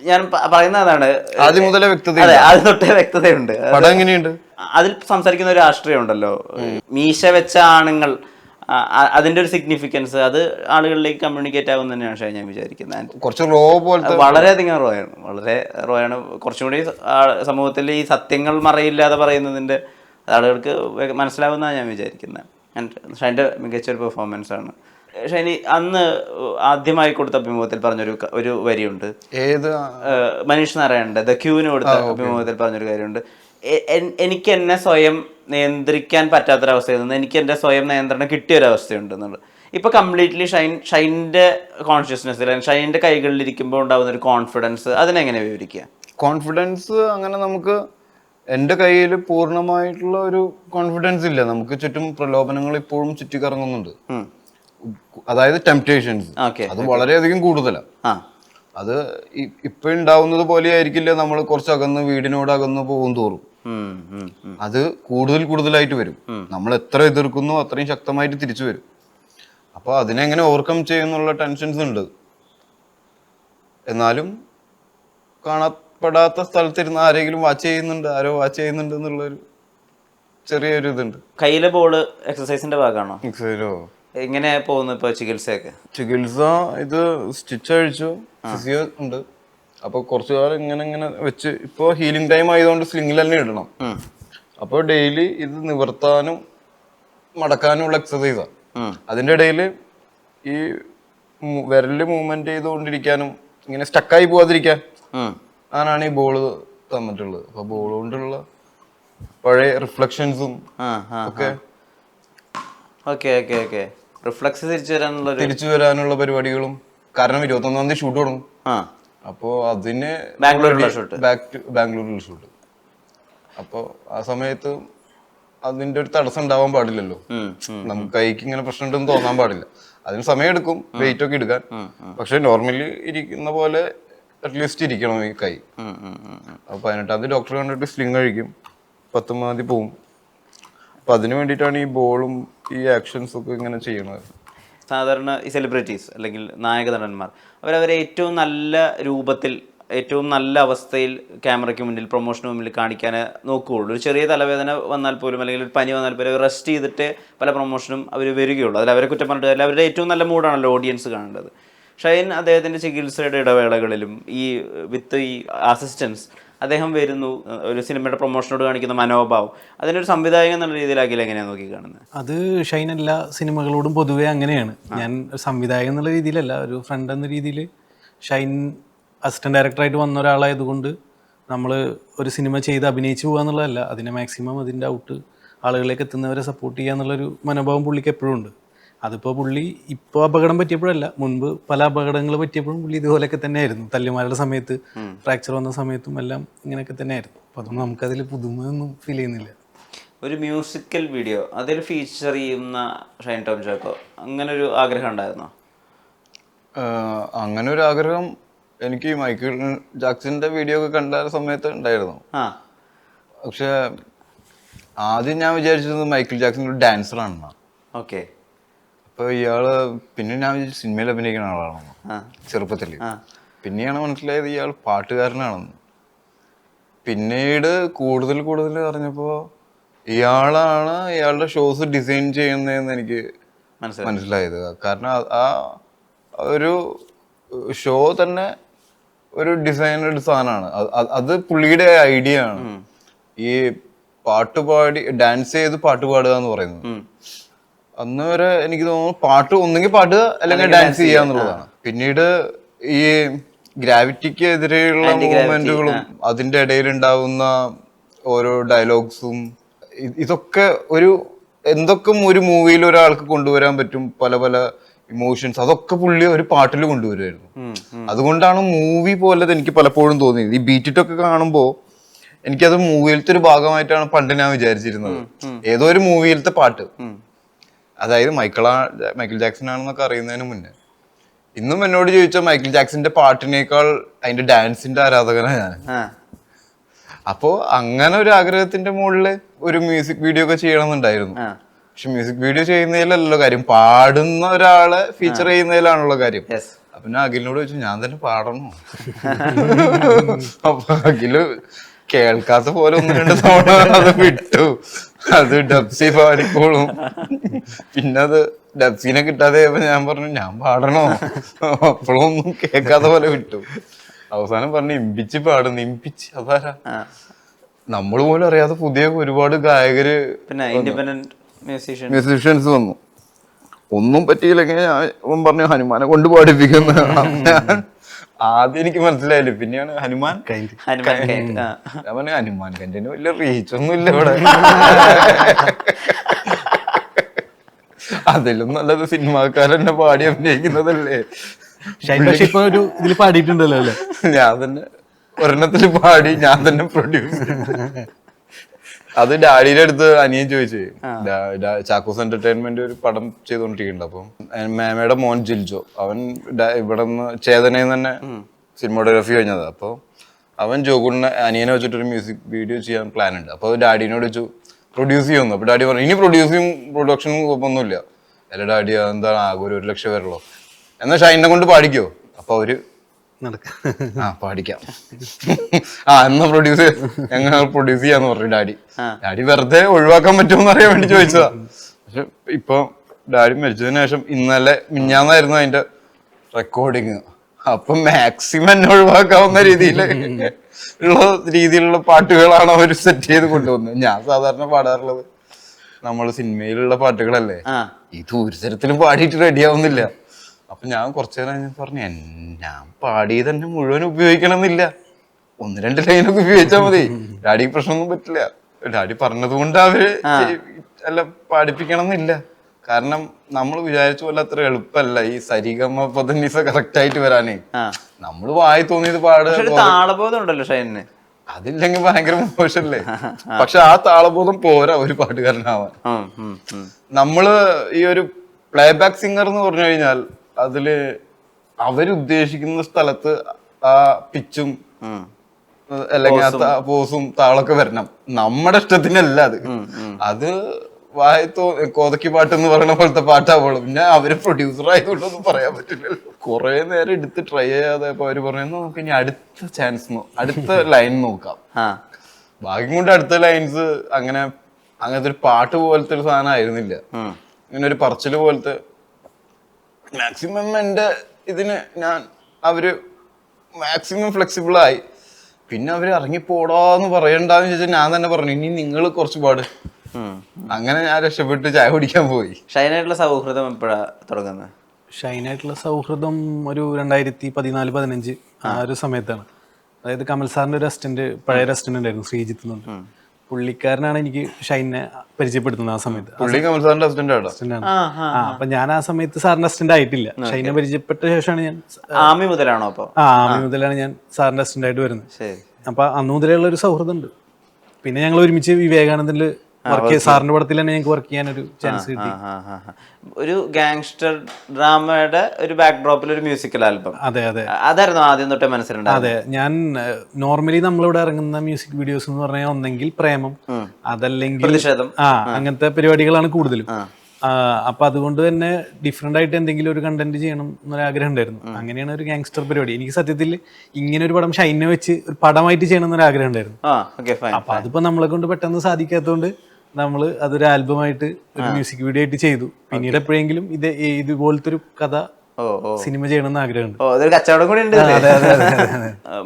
ഞാൻ പറയുന്ന അതാണ്, ആദ്യം മുതലേ വ്യക്തത, ആദ്യം തൊട്ടേ വ്യക്തതയുണ്ട്. പടം എങ്ങനെയുണ്ട്? അതിൽ സംസാരിക്കുന്ന ഒരു രാഷ്ട്രീയം ഉണ്ടല്ലോ, മീശ വെച്ച ആണുങ്ങൾ, അതിന്റെ ഒരു സിഗ്നിഫിക്കൻസ് അത് ആളുകളിലേക്ക് കമ്മ്യൂണിക്കേറ്റ് ആകും തന്നെയാണ് ഞാൻ വിചാരിക്കുന്നത്. കുറച്ച് റോ പോലത്തെ, വളരെയധികം വളരെ റോയാണ്. കുറച്ചും കൂടി സമൂഹത്തിൽ ഈ സത്യങ്ങൾ മറയില്ലാതെ പറയുന്നതിന്റെ ആളുകൾക്ക് മനസ്സിലാവുന്നതാണ് ഞാൻ വിചാരിക്കുന്നത്. ഷൈൻ്റെ മികച്ചൊരു പെർഫോമൻസ് ആണ്. ഷൈനി അന്ന് ആദ്യമായി കൊടുത്ത അഭിമുഖത്തിൽ പറഞ്ഞൊരു വരിയുണ്ട്, ഏത് മനീഷ് നാരായണന്റെ ദ ക്യൂവിന് കൊടുത്ത അഭിമുഖത്തിൽ പറഞ്ഞൊരു കാര്യമുണ്ട്, എനിക്ക് എന്നെ സ്വയം നിയന്ത്രിക്കാൻ പറ്റാത്തൊരവസ്ഥയിൽ നിന്ന് എനിക്ക് എൻ്റെ സ്വയം നിയന്ത്രണം കിട്ടിയൊരവസ്ഥയുണ്ട് എന്നുള്ളത്. ഇപ്പൊ കംപ്ലീറ്റ്ലി ഷൈൻ്റെ കോൺഷ്യസ്നെസ്സിൽ ഷൈൻ്റെ കൈകളിലിരിക്കുമ്പോൾ ഉണ്ടാകുന്ന ഒരു കോൺഫിഡൻസ്, അതിനെങ്ങനെ വിവരിക്കുക? കോൺഫിഡൻസ് അങ്ങനെ നമുക്ക് എൻ്റെ കയ്യിൽ പൂർണ്ണമായിട്ടുള്ള ഒരു കോൺഫിഡൻസ് ഇല്ല. നമുക്ക് ചുറ്റും പ്രലോഭനങ്ങൾ ഇപ്പോഴും ചുറ്റിക്കറങ്ങുന്നുണ്ട്. അതായത് ടെംപ്റ്റേഷൻസ്, അത് വളരെയധികം കൂടുതലാണ്. അത് ഇപ്പൊ ഉണ്ടാവുന്നത് പോലെ ആയിരിക്കില്ല നമ്മൾ കുറച്ച് വീടിനോട് അകന്ന് പോകും തോറും അത് കൂടുതലായിട്ട് വരും. നമ്മൾ എത്ര എതിർക്കുന്നു അത്രയും ശക്തമായിട്ട് തിരിച്ചു വരും. അപ്പൊ അതിനെങ്ങനെ ഓവർകം ചെയ്യുന്നുള്ള ടെൻഷൻസ് ഉണ്ട്. എന്നാലും കാണപ്പെടാത്ത സ്ഥലത്തിരുന്ന് ആരെങ്കിലും വാച്ച് ചെയ്യുന്നുണ്ട് എന്നുള്ളൊരു ചെറിയൊരു ഇതുണ്ട്. കയ്യിലെ ബോള് എക്സസൈസിന്റെ ഭാഗമാണോ? എക്സസൈസോ? എങ്ങനെ പോകുന്നു ഇപ്പൊ ചികിത്സയൊക്കെ? ചികിത്സ ഇത് സ്റ്റിച്ച് അഴിച്ചു, ഫിസിയോ ഉണ്ട്. അപ്പൊ കുറച്ചു കാലം ഇങ്ങനെ വെച്ച് ഇപ്പൊ ഹീലിംഗ് ടൈം ആയതുകൊണ്ട് സ്ലിങ്ങിൽ തന്നെ ഇടണം. അപ്പൊ ഡെയിലി ഇത് നിവർത്താനും മടക്കാനും ഉള്ള എക്സസൈസാണ്. അതിന്റെ ഇടയിൽ ഈ വിരല് മൂവ്മെന്റ് ചെയ്തുകൊണ്ടിരിക്കാനും ഇങ്ങനെ സ്റ്റക്കായി പോവാതിരിക്കാൻ അങ്ങനാണ് ഈ ബോള് തന്നിട്ടുള്ളത്. അപ്പൊ ബോൾ കൊണ്ടുള്ള പഴയ റിഫ്ലക്ഷൻസും ഒക്കെ റിഫ്ലക്സ് തിരിച്ചു വരാനുള്ള പരിപാടികളും. കാരണം 21-ാം തീയതി ഷൂട്ട് തുടങ്ങും. അപ്പോ അതിന് ബാംഗ്ലൂരിലുള്ള ഷൂട്ട്. അപ്പോ ആ സമയത്ത് അതിന്റെ ഒരു തടസ്സം ഉണ്ടാവാൻ പാടില്ലല്ലോ. നമുക്ക് കൈക്ക് ഇങ്ങനെ പ്രശ്നം ഉണ്ടെന്ന് തോന്നാൻ പാടില്ല. അതിന് സമയം എടുക്കും വെയിറ്റ് ഒക്കെ എടുക്കാൻ. പക്ഷെ നോർമലി ഇരിക്കുന്ന പോലെ അറ്റ്ലീസ്റ്റ് ഇരിക്കണം ഈ കൈ. അപ്പൊ 18-ാം തീയതി ഡോക്ടർ കണ്ടിട്ട് സ്ലിങ് കഴിക്കും, 19-ാം തീയതി പോവും. അപ്പൊ അതിനു വേണ്ടിയിട്ടാണ് ഈ ബോളും ഈ ആക്ഷൻസ് ഒക്കെ ഇങ്ങനെ ചെയ്യണത്. സാധാരണ ഈ സെലിബ്രിറ്റീസ് അല്ലെങ്കിൽ നായക നടന്മാർ അവരവരെ ഏറ്റവും നല്ല രൂപത്തിൽ ഏറ്റവും നല്ല അവസ്ഥയിൽ ക്യാമറയ്ക്ക് മുന്നിൽ പ്രൊമോഷന് മുന്നിൽ കാണിക്കാൻ നോക്കുകയുള്ളൂ. ഒരു ചെറിയ തലവേദന വന്നാൽ പോലും അല്ലെങ്കിൽ ഒരു പനി വന്നാൽ പോലും റെസ്റ്റ് ചെയ്തിട്ട് പല പ്രൊമോഷനും അവർ വരികയുള്ളൂ. അതിൽ അവരെ കുറ്റം പറഞ്ഞിട്ട് അവരുടെ ഏറ്റവും നല്ല മൂഡാണല്ലോ ഓഡിയൻസ് കാണേണ്ടത്. ഷൈൻ അദ്ദേഹത്തിൻ്റെ ചികിത്സയുടെ ഇടവേളകളിലും ഈ വിത്ത് ഈ അസിസ്റ്റൻസ് അദ്ദേഹം വരുന്നു, ഒരു സിനിമയുടെ പ്രൊമോഷനോട് കാണിക്കുന്ന മനോഭാവം, അതിനൊരു സംവിധായകൻ എന്നുള്ള രീതിയിലാക്കിയാൽ എങ്ങനെയാണ് നോക്കി കാണുന്നത്? അത് ഷൈൻ എല്ലാ സിനിമകളോടും പൊതുവേ അങ്ങനെയാണ്. ഞാൻ സംവിധായകൻ എന്നുള്ള രീതിയിലല്ല, ഒരു ഫ്രണ്ട് എന്ന രീതിയിൽ ഷൈൻ അസിസ്റ്റന്റ് ഡയറക്ടറായിട്ട് വന്ന ഒരാളായതുകൊണ്ട് നമ്മൾ ഒരു സിനിമ ചെയ്ത് അഭിനയിച്ചു പോകുക എന്നുള്ളതല്ല, അതിനെ മാക്സിമം അതിൻ്റെ ഔട്ട് ആളുകളിലേക്ക് എത്തുന്നവരെ സപ്പോർട്ട് ചെയ്യുക എന്നുള്ളൊരു മനോഭാവം പുള്ളിക്ക് എപ്പോഴും ഉണ്ട്. അതിപ്പോൾ പുള്ളി ഇപ്പോൾ അപകടം പറ്റിയപ്പോഴല്ല, മുൻപ് പല അപകടങ്ങൾ പറ്റിയപ്പോഴും പുള്ളി ഇതുപോലെയൊക്കെ തന്നെയായിരുന്നു. തല്ലിമാരുടെ സമയത്ത്, ഫ്രാക്ചർ വന്ന സമയത്തും എല്ലാം ഇങ്ങനെയൊക്കെ തന്നെയായിരുന്നു. അപ്പോൾ അതൊന്നും നമുക്കതിൽ പുതുമയൊന്നും ഫീൽ ചെയ്യുന്നില്ല. ഒരു മ്യൂസിക്കൽ വീഡിയോ അതിൽ ഫീച്ചർ ചെയ്യുന്ന ഷൈൻ ടോം ചാക്കോ അങ്ങനെ ഒരു ആഗ്രഹം ഉണ്ടായിരുന്നോ? അങ്ങനെ ഒരു ആഗ്രഹം എനിക്ക് മൈക്കിൾ ജാക്സന്റെ വീഡിയോ ഒക്കെ കണ്ട സമയത്ത് ഉണ്ടായിരുന്നു. പക്ഷെ ആദ്യം ഞാൻ വിചാരിച്ചത് മൈക്കിൾ ജാക്സൺ ഒരു ഡാൻസറാണെന്നാണ്. ഓക്കെ. അപ്പൊ ഇയാള് പിന്നെ ഞാൻ വിചാരിച്ചു സിനിമയിൽ അഭിനയിക്കുന്ന ആളാണെന്ന് ചെറുപ്പത്തില്. പിന്നെയാണ് മനസ്സിലായത് ഇയാൾ പാട്ടുകാരനാണെന്ന്. പിന്നീട് കൂടുതൽ അറിഞ്ഞപ്പോ ഇയാളാണ് ഇയാളുടെ ഷോസ് ഡിസൈൻ ചെയ്യുന്നതെന്ന് എനിക്ക് മനസ്സിലായത്. കാരണം ആ ഒരു ഷോ തന്നെ ഒരു ഡിസൈനഡ് സാധനമാണ്. അത് പുള്ളിയുടെ ഐഡിയ ആണ്. ഈ പാട്ട് പാടി ഡാൻസ് ചെയ്ത് പാട്ട് പാടുക എന്ന് പറയുന്നത്. അന്ന് വരെ എനിക്ക് തോന്നുന്നു പാട്ട് ഒന്നെങ്കിൽ പാടുക അല്ലെങ്കിൽ ഡാൻസ് ചെയ്യുക എന്നുള്ളതാണ്. പിന്നീട് ഈ ഗ്രാവിറ്റിക്ക് എതിരെയുള്ള മൂവ്മെന്റുകളും അതിന്റെ ഇടയിൽ ഉണ്ടാവുന്ന ഓരോ ഡയലോഗ്സും ഇതൊക്കെ എന്തൊക്കെ ഒരു മൂവിയിൽ ഒരാൾക്ക് കൊണ്ടുവരാൻ പറ്റും, പല പല ഇമോഷൻസ്, അതൊക്കെ പുള്ളി ഒരു പാട്ടിൽ കൊണ്ടുവരുമായിരുന്നു. അതുകൊണ്ടാണ് മൂവി പോലെ എനിക്ക് പലപ്പോഴും തോന്നിയത്. ഈ ബീറ്റിട്ടൊക്കെ കാണുമ്പോൾ എനിക്കത് മൂവിയിലത്തെ ഒരു ഭാഗമായിട്ടാണ് പണ്ട് ഞാൻ വിചാരിച്ചിരുന്നത്. ഏതോ ഒരു മൂവിയിലത്തെ പാട്ട്, അതായത് മൈക്കിൾ ജാക്സൺ ആണെന്നൊക്കെ അറിയുന്നതിന് മുന്നേ. ഇന്നും എന്നോട് ചോദിച്ചാൽ മൈക്കിൾ ജാക്സന്റെ പാട്ടിനേക്കാൾ അതിന്റെ ഡാൻസിന്റെ ആരാധകനാണ് ഞാൻ. അപ്പോ അങ്ങനെ ഒരു ആഗ്രഹത്തിന്റെ മുകളില് ഒരു മ്യൂസിക് വീഡിയോ ഒക്കെ ചെയ്യണമെന്നുണ്ടായിരുന്നു. പക്ഷെ മ്യൂസിക് വീഡിയോ ചെയ്യുന്നതിലല്ലോ കാര്യം, പാടുന്ന ഒരാളെ ഫീച്ചർ ചെയ്യുന്നതിലാണുള്ള കാര്യം. അപ്പൊ ഞാൻ അഖിലിനോട് ചോദിച്ചു, ഞാൻ തന്നെ പാടണോ? അപ്പൊ അഖില് കേൾക്കാത്ത പോലെ 1-2 തവണ അത് വിട്ടു. അത് ഡബ്സി പാടിക്കോളും. പിന്നെ അത് ഡബ്സിനെ കിട്ടാതെ ഞാൻ പറഞ്ഞു ഞാൻ പാടണോ? അപ്പോഴൊന്നും കേൾക്കാത്ത പോലെ വിട്ടു. അവസാനം പറഞ്ഞു ഇമ്പിച്ച് പാടുന്നു. ഇമ്പിച്ച് അതാരാ? നമ്മൾ പോലും അറിയാതെ പുതിയ ഒരുപാട് ഗായകര് മ്യൂസീഷ്യൻസ് വന്നു. ഒന്നും പറ്റിയില്ലെങ്കിൽ ഞാൻ പറഞ്ഞു ഹനുമാനെ കൊണ്ട് പാടിപ്പിക്കുന്ന. ആദ്യം എനിക്ക് മനസ്സിലായില്ല, പിന്നെയാണ് ഹനുമാൻ ഞാൻ പറഞ്ഞു ഹനുമാൻ കണ്ടിന് വലിയ റീച്ച് ഒന്നും ഇല്ല ഇവിടെ. അതിലും നല്ലത് സിനിമാക്കാരെന്നെ പാടി അഭിനയിക്കുന്നതല്ലേ. ഇതിൽ പാടിയിട്ടുണ്ടല്ലോ അല്ലേ? ഞാൻ തന്നെ ഒരെണ്ണത്തിൽ പാടി ഞാൻ തന്നെ പ്രൊഡ്യൂസ്. അത് ഡാഡിയുടെ അടുത്ത് അനിയൻ ചോദിച്ചു. ചാക്കോസ് എന്റർടൈൻമെന്റ് ഒരു പടം ചെയ്തോണ്ടിരിക്കുന്നുണ്ട്. അപ്പം മേമയുടെ മോൻ ജിൽജോ, അവൻ ഇവിടെ നിന്ന് ചേതനയിൽ തന്നെ സിനിമോഗ്രാഫി കഴിഞ്ഞത്. അപ്പൊ അവൻ ജോഗുണിനെ അനിയനെ വെച്ചിട്ടൊരു മ്യൂസിക് വീഡിയോ ചെയ്യാൻ പ്ലാൻ ഉണ്ട്. അപ്പൊ ഡാഡിനോട് ചോദിച്ചു പ്രൊഡ്യൂസ് ചെയ്യുന്നു. അപ്പൊ ഡാഡി പറഞ്ഞു ഇനി പ്രൊഡ്യൂസിങ് പ്രൊഡക്ഷനും കുഴപ്പമൊന്നുമില്ല. അല്ല ഡാഡി അതെന്താണ് ആകെ 1 ലക്ഷം വരുള്ളൂ, എന്നാ ഷൈനെ കൊണ്ട് പാടിക്കോ. അപ്പൊ അവര് പാടിക്കാം എന്നാ ഞങ്ങൾ പ്രൊഡ്യൂസ് ചെയ്യാന്ന് പറഞ്ഞു ഡാഡി വെറുതെ ഒഴിവാക്കാൻ പറ്റുമെന്ന് അറിയാൻ വേണ്ടി ചോദിച്ചതാ. പക്ഷെ ഇപ്പൊ ഡാഡി മരിച്ചതിന് ശേഷം ഇന്നലെ മിഞ്ഞാന്നായിരുന്നു അതിന്റെ റെക്കോർഡിങ്. അപ്പൊ മാക്സിമം എന്നെ ഒഴിവാക്കാവുന്ന രീതിയിലുള്ള പാട്ടുകളാണ് അവർ സെറ്റ് ചെയ്ത് കൊണ്ടുവന്നത്. ഞാൻ സാധാരണ പാടാറുള്ളത് നമ്മൾ സിനിമയിലുള്ള പാട്ടുകളല്ലേ, ഇത് ഒരു തരത്തിലും പാടിയിട്ട് റെഡിയാവുന്നില്ല. അപ്പൊ ഞാൻ കുറച്ചു നേരം പറഞ്ഞു ഞാൻ പാടിയത് തന്നെ മുഴുവൻ ഉപയോഗിക്കണം എന്നില്ല, 1-2 ലൈനൊക്കെ ഉപയോഗിച്ചാൽ മതി, ഡാഡിക്ക് പ്രശ്നമൊന്നും പറ്റില്ല. ഡാഡി പറഞ്ഞത് കൊണ്ട് അവര് അല്ല പാടിപ്പിക്കണം എന്നില്ല. കാരണം നമ്മൾ വിചാരിച്ച പോലെ അത്ര എളുപ്പമല്ല ഈ സരിഗമ പദനിസ കറക്റ്റ് ആയിട്ട് വരാനേ. നമ്മള് വായി തോന്നിയത് താളബോധം ഉണ്ടല്ലോ ഷൈനിന്, അതില്ലെങ്കിൽ ഭയങ്കര മോശമല്ലേ. പക്ഷെ ആ താളബോധം പോരാ ഒരു പാട്ടുകാരനാവാൻ. നമ്മള് ഈ ഒരു പ്ലേ ബാക്ക് സിംഗർ എന്ന് പറഞ്ഞു കഴിഞ്ഞാൽ അതില് അവരുദ്ദേശിക്കുന്ന സ്ഥലത്ത് ആ പിച്ചും അല്ലെങ്കിൽ ആ പോസും താളൊക്കെ വരണം. നമ്മുടെ ഇഷ്ടത്തിനല്ല അത് വായി കോതക്കി പാട്ട് എന്ന് പറയുന്ന പോലത്തെ പാട്ടാവുള്ളൂ. പിന്നെ അവര് പ്രൊഡ്യൂസർ ആയതുകൊണ്ടൊന്നും പറയാൻ പറ്റില്ലല്ലോ. കുറെ നേരം എടുത്ത് ട്രൈ ചെയ്യാതെ അവര് പറയുന്നു നമുക്ക് ഇനി അടുത്ത ചാൻസ് അടുത്ത ലൈൻ നോക്കാം. ഭാഗ്യം കൊണ്ട് അടുത്ത ലൈൻസ് അങ്ങനത്തെ ഒരു പാട്ട് പോലത്തെ ഒരു സാധനം ആയിരുന്നില്ല. ഇങ്ങനെ ഒരു പറച്ചില് പോലത്തെ മാക്സിമം എന്റെ ഇതിന് അവര് മാക്സിമം ഫ്ലെക്സിബിൾ ആയി. പിന്നെ അവര് ഇറങ്ങിപ്പോടാന്ന് പറയണ്ടെന്ന് ചോദിച്ചാൽ ഞാൻ തന്നെ പറഞ്ഞു ഇനി നിങ്ങൾ കുറച്ച് പാട്. അങ്ങനെ ഞാൻ രക്ഷപ്പെട്ട് ചായ കുടിക്കാൻ പോയി. ഷൈനായിട്ടുള്ള സൗഹൃദം എപ്പോഴാ തുടങ്ങുന്നത്? ഷൈനായിട്ടുള്ള സൗഹൃദം ഒരു 2014-15 ആ ഒരു സമയത്താണ്. അതായത് കമൽ സാറിന്റെ ഒരു പഴയ അസിസ്റ്റന്റ് ഉണ്ടായിരുന്നു, ശ്രീജിത്ത് എന്നുണ്ട്. പുള്ളിക്കാരനാണ് എനിക്ക് ഷൈനെ പരിചയപ്പെടുത്തുന്നത്. ആ സമയത്ത് അപ്പൊ ഞാൻ ആ സമയത്ത് സാറിന്റെ അസിസ്റ്റന്റ് ആയിട്ടില്ല. ഷൈനെ പരിചയപ്പെട്ട ശേഷമാണ് ഞാൻ ആമി മുതലാണോ? ആമി മുതലാണ് ഞാൻ സാറിന്റെ അസിസ്റ്റന്റ് ആയിട്ട് വരുന്നത്. അപ്പൊ അന്ന് മുതലുള്ള ഒരു സൗഹൃദം ഉണ്ട്. പിന്നെ ഞങ്ങൾ ഒരുമിച്ച് വിവേകാനന്ദനില് സാറിന്റെ പടത്തിൽ തന്നെ ഞങ്ങൾക്ക് വർക്ക് ചെയ്യാൻ ഒരു ചാൻസ് കിട്ടി. ഒരു ഗാങ്സ്റ്റർ ഡ്രാമയുടെ ഒരു ബാക്ക്ഡ്രോപ്പിൽ ഒരു മ്യൂസിക്കൽ ആൽബം. അതെ അതെ, അതായിരുന്നു ആദ്യം തൊട്ടേ മനസ്സിലുണ്ട്. അതെ, ഞാൻ നോർമലി നമ്മളിവിടെ ഇറങ്ങുന്ന മ്യൂസിക് വീഡിയോസ് എന്ന് പറഞ്ഞാൽ ഒന്നെങ്കിൽ പ്രേമം, അതല്ലെങ്കിൽ പ്രതിഷേധം, അങ്ങനത്തെ പരിപാടികളാണ് കൂടുതലും. അപ്പൊ അതുകൊണ്ട് തന്നെ ഡിഫറെന്റ് ആയിട്ട് എന്തെങ്കിലും ഒരു കണ്ടന്റ് ചെയ്യണം എന്നൊരു ആഗ്രഹം ഉണ്ടായിരുന്നു. അങ്ങനെയാണ് ഒരു ഗാങ്സ്റ്റർ പരിപാടി. എനിക്ക് സത്യത്തിൽ ഇങ്ങനെ ഒരു പടം ഷൈനെ വെച്ച് ഒരു പടമായിട്ട് ചെയ്യണം എന്നൊരു ആഗ്രഹം ഉണ്ടായിരുന്നു. അപ്പൊ അതിപ്പോ നമ്മളെ കൊണ്ട് പെട്ടെന്ന് സാധിക്കാത്തതുകൊണ്ട് നമ്മള് അതൊരു ആൽബമായിട്ട് ഒരു മ്യൂസിക് വീഡിയോ ആയിട്ട് ചെയ്തു. പിന്നീട് എപ്പോഴെങ്കിലും ഇതുപോലത്തെ ഒരു കഥ സിനിമ ചെയ്യണമെന്ന് ആഗ്രഹമുണ്ട്. അതൊരു കച്ചവടം കൂടി ഉണ്ട്.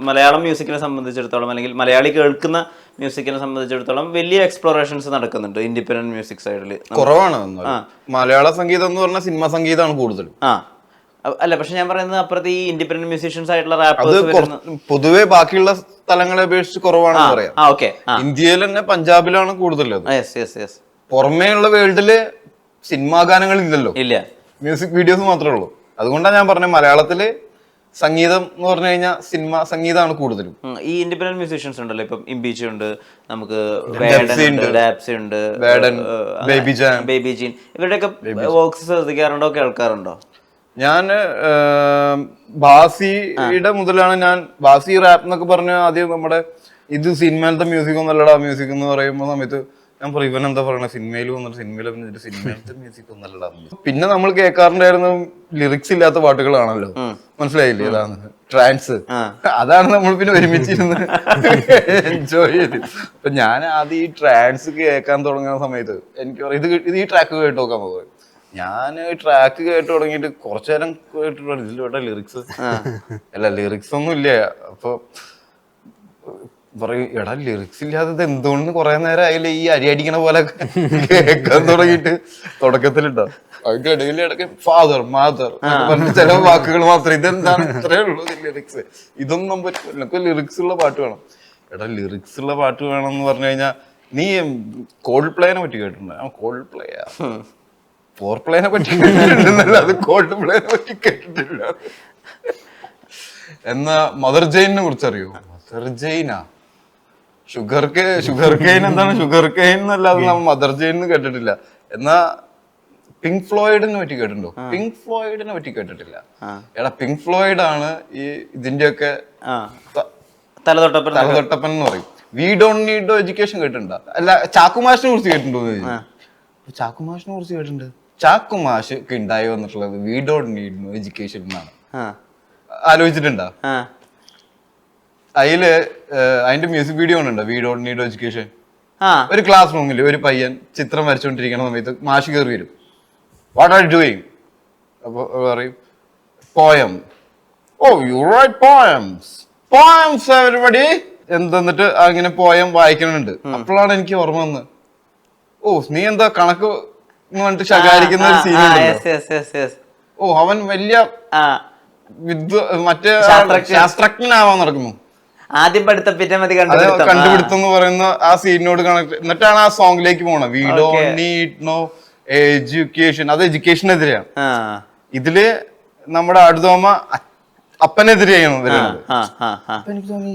മലയാളം മ്യൂസിക്കിനെ സംബന്ധിച്ചിടത്തോളം അല്ലെങ്കിൽ മലയാളി കേൾക്കുന്ന മ്യൂസിക്കിനെ സംബന്ധിച്ചിടത്തോളം വലിയ എക്സ്പ്ലോറേഷൻസ് നടക്കുന്നുണ്ട് ഇൻഡിപെൻഡന്റ് മ്യൂസിക് സൈഡിൽ. കുറവാണ് മലയാള സംഗീതം എന്ന് പറഞ്ഞാൽ സിനിമ സംഗീതമാണ് കൂടുതലും. അല്ല, പക്ഷെ ഞാൻ പറയുന്നത് അപ്പുറത്ത് ഈ ഇൻഡിപെൻഡന്റ് മ്യൂസീഷ്യൻസ് ആയിട്ടുള്ള പൊതുവെ ബാക്കിയുള്ള സ്ഥലങ്ങളെ അപേക്ഷിച്ച് കുറവാണെന്ന് പറയാം. ഇന്ത്യയിൽ തന്നെ പഞ്ചാബിലാണ് കൂടുതലത്. പുറമേ ഉള്ള വേൾഡില് സിനിമാ ഗാനങ്ങൾ ഇല്ലല്ലോ, ഇല്ല, മ്യൂസിക് വീഡിയോസ് മാത്രമേ ഉള്ളൂ. അതുകൊണ്ടാണ് ഞാൻ പറഞ്ഞത് മലയാളത്തില് സംഗീതം എന്ന് പറഞ്ഞു കഴിഞ്ഞാൽ സിനിമ സംഗീതമാണ് കൂടുതലും. ഈ ഇൻഡിപെൻഡന്റ് മ്യൂസീഷ്യൻസ് ഉണ്ടല്ലോ, ഇപ്പം ഇംബീച്ചി ഉണ്ട്, നമുക്ക് ബേബി ജീൻ, ഇവരുടെയൊക്കെ വർക്ക്സ് ശ്രദ്ധിക്കാറുണ്ടോ, കേൾക്കാറുണ്ടോ? ഞാൻ ബാസിയുടെ മുതലാണ് ഞാൻ ബാസി റാപ്പ് എന്നൊക്കെ പറഞ്ഞ ആദ്യം നമ്മുടെ ഇത് സിനിമയിലത്തെ മ്യൂസിക് ഒന്നല്ലടാ മ്യൂസിക് എന്ന് പറയുമ്പോൾ സമയത്ത് ഞാൻ പറയും ഇവൻ എന്താ പറയണ, സിനിമയിൽ വന്നിട്ട് സിനിമയിലത്തെ മ്യൂസിക് ഒന്നല്ലടാ. പിന്നെ നമ്മൾ കേൾക്കാറുണ്ടായിരുന്ന ലിറിക്സ് ഇല്ലാത്ത പാട്ടുകളാണല്ലോ, മനസ്സിലായില്ലേ? അതാണ് ട്രാൻസ്. അതാണ് നമ്മൾ പിന്നെ ഒരുമിച്ചിരുന്ന് എൻജോയ് ചെയ്ത്. അപ്പൊ ഞാൻ ആദ്യം ഈ ട്രാൻസ് കേൾക്കാൻ തുടങ്ങുന്ന സമയത്ത് എനിക്ക് പറയും ഇത് ഈ ട്രാക്ക് കേട്ട് നോക്കാൻ പോകും. ഞാൻ ട്രാക്ക് കേട്ട് തുടങ്ങിയിട്ട് കുറച്ചു നേരം കേട്ടിട്ടുണ്ട്, ഇതിലൂടെ ലിറിക്സ് അല്ല ലിറിക്സ് ഒന്നും ഇല്ല. അപ്പൊ പറയും എടാ ലിറിക്സ് ഇല്ലാത്തത് എന്തുകൊണ്ട് കുറെ നേരം അതിൽ ഈ അരി അടിക്കണ പോലെ കേൾക്കാൻ തുടങ്ങിയിട്ട് തുടക്കത്തിലുണ്ടാവും. അതിന്റെ ഇടയിൽ ഇടയ്ക്ക് ഫാദർ മദർ പറഞ്ഞ ചില വാക്കുകൾ മാത്രം, ഇതെന്താണ് ഇത്രയേ ഉള്ളൂ ലിറിക്സ്, ഇതൊന്നും പറ്റില്ല, എനിക്ക് ലിറിക്സ് ഉള്ള പാട്ട് വേണം. എടാ ലിറിക്സ് ഉള്ള പാട്ട് വേണം എന്ന് പറഞ്ഞു കഴിഞ്ഞാൽ നീ കോൾഡ് പ്ലേനെ പറ്റി കേട്ടിട്ടുണ്ട്? കോൾഡ് പ്ലേയാ, ഫോർ പ്ലേനെ പറ്റി കേട്ടിട്ടുണ്ടല്ല, അത് കോൾഡ് പ്ലേനെ പറ്റി കേട്ടിട്ടില്ല. എന്നാ മദർ ജെയിനെ കുറിച്ച് അറിയോ? മദർ ജെയിനാ ഷുഗർ കെയിൻ എന്താണ് ഷുഗർ കെയിൻ എന്നല്ലാതെ നമ്മൾ മദർ ജെയിൻ കേട്ടിട്ടില്ല. എന്നാ പിങ്ക് ഫ്ലോയിഡിനെ പറ്റി കേട്ടിട്ടുണ്ടോ? പിങ്ക് ഫ്ലോയിഡിനെ പറ്റി കേട്ടിട്ടില്ല. എടാ പിങ്ക് ഫ്ലോയിഡ് ആണ് ഈ ഇതിന്റെയൊക്കെ തലതൊട്ടപ്പൻ എന്ന് പറയും. വി ഡോണ്ട് നീഡ് എഡ്യൂക്കേഷൻ കേട്ടിട്ടുണ്ടോ? അല്ല ചാക്കുമാഷിനെ കുറിച്ച് കേട്ടിട്ടുണ്ടോ? ചാക്കുമാഷിനെ കുറിച്ച് കേട്ടിട്ടുണ്ട്. ചാക്കുമാഷ് ഒക്കെ ഉണ്ടായി വന്നിട്ടുള്ളത് we don't need no education എന്നാണ്. ആലോചിച്ചിട്ടുണ്ടോ? അതിന്റെ മ്യൂസിക് വീഡിയോ ഉണ്ടോ വി ഡോണ്ട് നീഡ് എഡ്യൂക്കേഷൻ? ഒരു ക്ലാസ് റൂമിൽ ഒരു പയ്യൻ ചിത്രം വരച്ചുകൊണ്ടിരിക്കുന്ന സമയത്ത് മാഷ് കയറി വരും. What are you doing? അപ്പൊ പറയും poem. Oh you write poems everybody എന്തെന്നിട്ട് അങ്ങനെ പോയം വായിക്കുന്നുണ്ട്. അപ്പോഴാണ് എനിക്ക് ഓർമ്മ വന്നത്, ഓ നീ എന്താ കണക്ക് പറഞ്ഞിട്ട് ശകാരിക്കുന്ന ഒരു സീനുണ്ട്. ഓ അവൻ വലിയ മറ്റേ ശാസ്ത്രജ്ഞനാവാൻ നടക്കുന്നു. ആദ്യം കണ്ടുപിടുത്തം എന്ന് പറയുന്ന ആ സീനിനോട് കണക്ട്, എന്നിട്ടാണ് ആ സോങ്ങിലേക്ക് പോണത്. We don't need no education. അത് എഡ്യൂക്കേഷനെതിരെയാണ്. ഇതില് നമ്മുടെ അടുത്തോമ അപ്പനെതിരെയാണ് വരുന്നത്. അപ്പൊ എനിക്ക് തോന്നി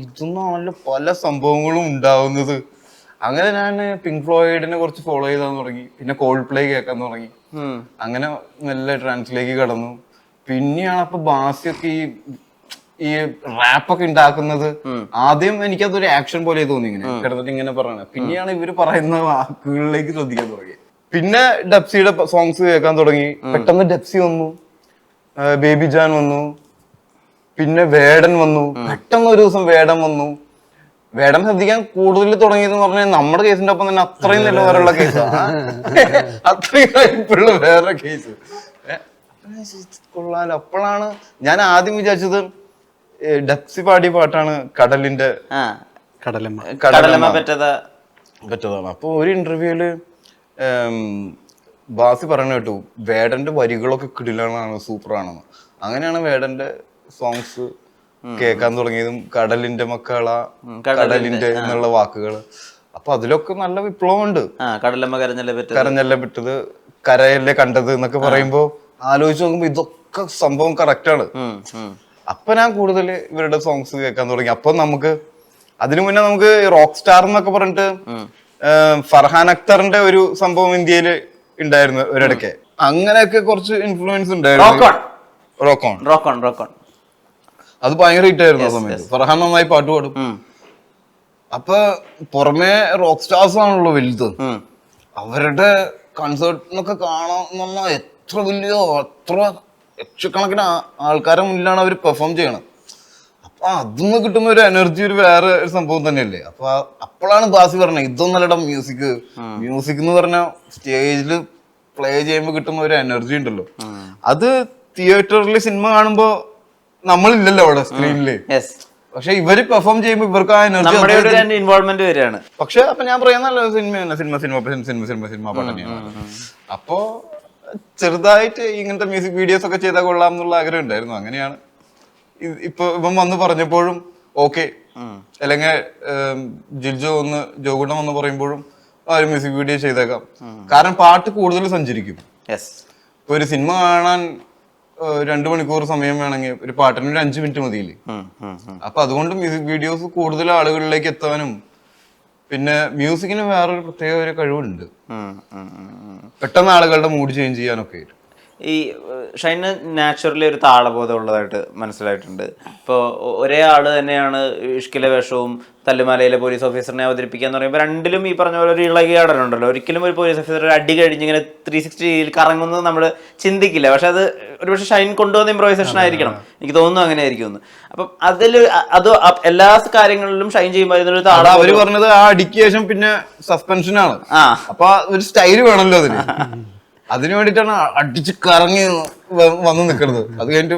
ഇതൊന്നാണല്ലോ പല സംഭവങ്ങളും ഉണ്ടാവുന്നത്. അങ്ങനെ ഞാൻ പിങ്ക് ഫ്ലോയിഡിനെ കുറച്ച് ഫോളോ ചെയ്താൻ തുടങ്ങി. പിന്നെ കോൾഡ് പ്ലേ കേൾക്കാൻ തുടങ്ങി. അങ്ങനെ നല്ല ട്രാൻസിലേക്ക് കടന്നു. പിന്നെയാണ് അപ്പൊ ബാസിയൊക്കെ ഈ റാപ്പൊക്കെ ഉണ്ടാക്കുന്നത്. ആദ്യം എനിക്കതൊരു ആക്ഷൻ പോലെ തോന്നി, ഇങ്ങനെ കിടന്നിട്ട് ഇങ്ങനെ പറയണത്. പിന്നെയാണ് ഇവര് പറയുന്ന വാക്കുകളിലേക്ക് ശ്രദ്ധിക്കാൻ തുടങ്ങി. പിന്നെ ഡെപ്സിയുടെ സോങ്സ് കേൾക്കാൻ തുടങ്ങി. പെട്ടെന്ന് ഡെപ്സി വന്നു, ബേബി ജാൻ വന്നു, പിന്നെ വേടൻ വന്നു. പെട്ടെന്ന് ഒരു ദിവസം വേടൻ വന്നു. വേടൻ ശ്രദ്ധിക്കാൻ കൂടുതൽ തുടങ്ങിയെന്ന് പറഞ്ഞാൽ നമ്മുടെ കേസിന്റെ ഒപ്പം തന്നെ അത്രയും നിലവാരമുള്ള കേസാണ്, അത്രയും ഇപ്പോഴുള്ള വേറെ കേസ് കൊള്ളാലോ. അപ്പോഴാണ് ഞാൻ ആദ്യം വിചാരിച്ചത് ഡെപ്സി പാടിയ പാട്ടാണ് കടലിന്റെ കടലമ്മ പറ്റതാണ്. അപ്പൊ ഒരു ഇന്റർവ്യൂല് ബാസി പറഞ്ഞു കേട്ടു വേടന്റെ വരികളൊക്കെ കിടിലാണ്, സൂപ്പറാണെന്ന്. അങ്ങനെയാണ് വേടന്റെ സോങ്സ് കേൾക്കാൻ തുടങ്ങിയതും കടലിന്റെ മക്കള കടലിന്റെ എന്നുള്ള വാക്കുകൾ. അപ്പൊ അതിലൊക്കെ നല്ല വിപ്ലവം ഉണ്ട്. കരഞ്ഞല്ലേ പെട്ടത്, കരയല്ലേ കണ്ടത് എന്നൊക്കെ പറയുമ്പോ ആലോചിച്ച് നോക്കുമ്പോ ഇതൊക്കെ സംഭവം കറക്റ്റാണ്. അപ്പൊ ഞാൻ കൂടുതൽ ഇവരുടെ സോങ്സ് കേൾക്കാൻ തുടങ്ങി. അപ്പൊ നമുക്ക് അതിനു മുന്നേ നമുക്ക് റോക്ക് സ്റ്റാർ എന്നൊക്കെ പറഞ്ഞിട്ട് ഫർഹാൻ അക്തറിന്റെ ഒരു സംഭവം ഇന്ത്യയിൽ ഉണ്ടായിരുന്നു ഒരിടയ്ക്ക്. അങ്ങനെയൊക്കെ കുറച്ച് ഇൻഫ്ലുവൻസ് ഉണ്ടായിരുന്നു. റോക്കോൺ അത് ഭയങ്കര ഹിറ്റ് ആയിരുന്നു ആ സമയത്ത്. ഫർഹാൻ നന്നായി പാട്ട് പാടും. അപ്പൊ പുറമെ റോക്ക് സ്റ്റാർസ് ആണല്ലോ വലുത്. അവരുടെ കൺസേർട്ടിനൊക്കെ കാണാൻ എത്ര വലിയ അത്ര ലക്ഷക്കണക്കിന് ആൾക്കാരെ മുന്നിലാണ് അവർ പെർഫോം ചെയ്യണം. അപ്പൊ അതിന്ന് കിട്ടുന്ന ഒരു എനർജി ഒരു വേറെ ഒരു സംഭവം തന്നെയല്ലേ. അപ്പൊ അപ്പോഴാണ് ബാസി പറഞ്ഞത് ഇതൊന്നല്ലടാ മ്യൂസിക് എന്ന് പറഞ്ഞാൽ സ്റ്റേജിൽ പ്ലേ ചെയ്യുമ്പോൾ കിട്ടുന്ന ഒരു എനർജി ഉണ്ടല്ലോ, അത് തിയേറ്ററിൽ സിനിമ കാണുമ്പോ നമ്മളില്ലല്ലോ അവിടെ സ്ക്രീനില്, പക്ഷെ ഇവര് പെർഫോം ചെയ്യുമ്പോൾ ഇവർക്ക് ആ എനർജി ഇൻവോൾവ്മെന്റ് വരികയാണ്. പക്ഷെ അപ്പൊ ഞാൻ പറയുന്നല്ലോ സിനിമ പാട്ട് തന്നെയാണ്. അപ്പോ ചെറുതായിട്ട് ഇങ്ങനത്തെ മ്യൂസിക് വീഡിയോസ് ഒക്കെ ചെയ്താൽ കൊള്ളാം എന്നുള്ള ആഗ്രഹം ഉണ്ടായിരുന്നു. അങ്ങനെയാണ് ഇപ്പൊ ഇവൻ വന്ന് പറഞ്ഞപ്പോഴും ഓക്കെ, അല്ലെങ്കിൽ ജിൽജോ ജോഗുണ്ടം വന്ന് പറയുമ്പോഴും ആ ഒരു മ്യൂസിക് വീഡിയോ ചെയ്തേക്കാം. കാരണം പാട്ട് കൂടുതൽ സഞ്ചരിക്കും. ഇപ്പൊ ഒരു സിനിമ കാണാൻ 2 മണിക്കൂർ സമയം വേണമെങ്കിൽ ഒരു പാട്ടിന് ഒരു 5 മിനിറ്റ് മതിയില്ലേ. അപ്പൊ അതുകൊണ്ട് മ്യൂസിക് വീഡിയോസ് കൂടുതൽ ആളുകളിലേക്ക് എത്താനും, പിന്നെ മ്യൂസിക്കിന് വേറൊരു പ്രത്യേക ഒരു കഴിവുണ്ട്, പെട്ടെന്ന് ആളുകളുടെ മൂഡ് ചേഞ്ച് ചെയ്യാനൊക്കെ. ഈ ഷൈന് നാച്ചുറലി ഒരു താളബോധം ഉള്ളതായിട്ട് മനസ്സിലായിട്ടുണ്ട്. ഇപ്പോൾ ഒരേ ആള് തന്നെയാണ് ഇഷ്കിലെ വേഷവും തല്ലുമാലയിലെ പോലീസ് ഓഫീസറിനെ അവതരിപ്പിക്കുക എന്ന് പറയുമ്പോൾ രണ്ടിലും ഈ പറഞ്ഞ പോലെ ഒരു ഇളകിയാടനുണ്ടല്ലോ. ഒരിക്കലും ഒരു പോലീസ് ഓഫീസർ ഒരു അടി കഴിഞ്ഞ് ഇങ്ങനെ 360 കറങ്ങുന്നത് നമ്മൾ ചിന്തിക്കില്ല. പക്ഷെ അത് ഒരുപക്ഷെ ഷൈൻ കൊണ്ടുവന്ന ഇംപ്രൈസേഷൻ ആയിരിക്കണം, എനിക്ക് തോന്നുന്നു അങ്ങനെ ആയിരിക്കും എന്ന്. അപ്പം അതിൽ അത് എല്ലാ കാര്യങ്ങളിലും ഷൈൻ ചെയ്യുമ്പോൾ അവര് പറഞ്ഞത് ആ അടിക്ക് ശേഷം പിന്നെ സസ്പെൻഷനാണ്. അപ്പൊ ഒരു സ്റ്റൈല് വേണമല്ലോ അതിന് വേണ്ടിട്ടാണ് അടിച്ച് കറങ്ങി വന്ന് നിൽക്കുന്നത്. അത് കഴിഞ്ഞിട്ട്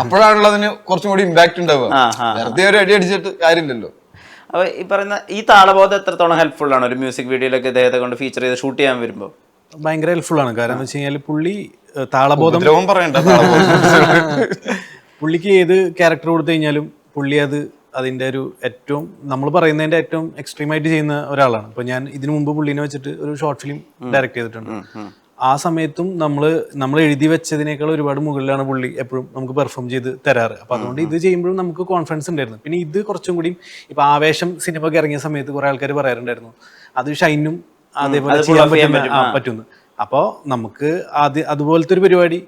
അപ്പോഴാണല്ലോ അതിന് കുറച്ചും കൂടി ഇമ്പാക്ട് ഉണ്ടാവുക. വെറുതെ ഒരു അടി അടിച്ചിട്ട് കാര്യമില്ലല്ലോ. അപ്പൊ ഈ പറയുന്ന ഈ താളബോധം എത്രത്തോളം ഹെൽപ്ഫുൾ ആണ് ഒരു മ്യൂസിക് വീഡിയോയിലൊക്കെ ഇദ്ദേഹത്തെ കൊണ്ട് ഫീച്ചർ ചെയ്ത് ഷൂട്ട് ചെയ്യാൻ വരുമ്പോൾ? ഭയങ്കര ഹെൽപ്ഫുൾ ആണ്. കാരണം എന്ന് വെച്ച് കഴിഞ്ഞാൽ പുള്ളി താളബോധം പുള്ളിക്ക് ഏത് ക്യാരക്ടർ കൊടുത്തു കഴിഞ്ഞാലും പുള്ളി അതിൻ്റെ ഒരു ഏറ്റവും നമ്മൾ പറയുന്നതിൻ്റെ ഏറ്റവും എക്സ്ട്രീമായിട്ട് ചെയ്യുന്ന ഒരാളാണ്. അപ്പോൾ ഞാൻ ഇതിനു മുമ്പ് പുള്ളിനെ വെച്ചിട്ട് ഒരു ഷോർട്ട് ഫിലിം ഡയറക്റ്റ് ചെയ്തിട്ടുണ്ട്. ആ സമയത്തും നമ്മൾ എഴുതി വെച്ചതിനേക്കാൾ ഒരുപാട് മുകളിലാണ് പുള്ളി എപ്പോഴും നമുക്ക് പെർഫോം ചെയ്ത് തരാറ്. അപ്പോൾ അതുകൊണ്ട് ഇത് ചെയ്യുമ്പോഴും നമുക്ക് കോൺഫിഡൻസ് ഉണ്ടായിരുന്നു. പിന്നെ ഇത് കുറച്ചും കൂടി ഇപ്പം ആവേശം സിനിമയ്ക്ക് ഇറങ്ങിയ സമയത്ത് കുറേ ആൾക്കാർ പറയാറുണ്ടായിരുന്നു അത് ഷൈനും അതേപോലെ ചെയ്യാൻ പറ്റുന്നു. അപ്പോൾ നമുക്ക് അതുപോലത്തെ ഒരു പരിപാടി,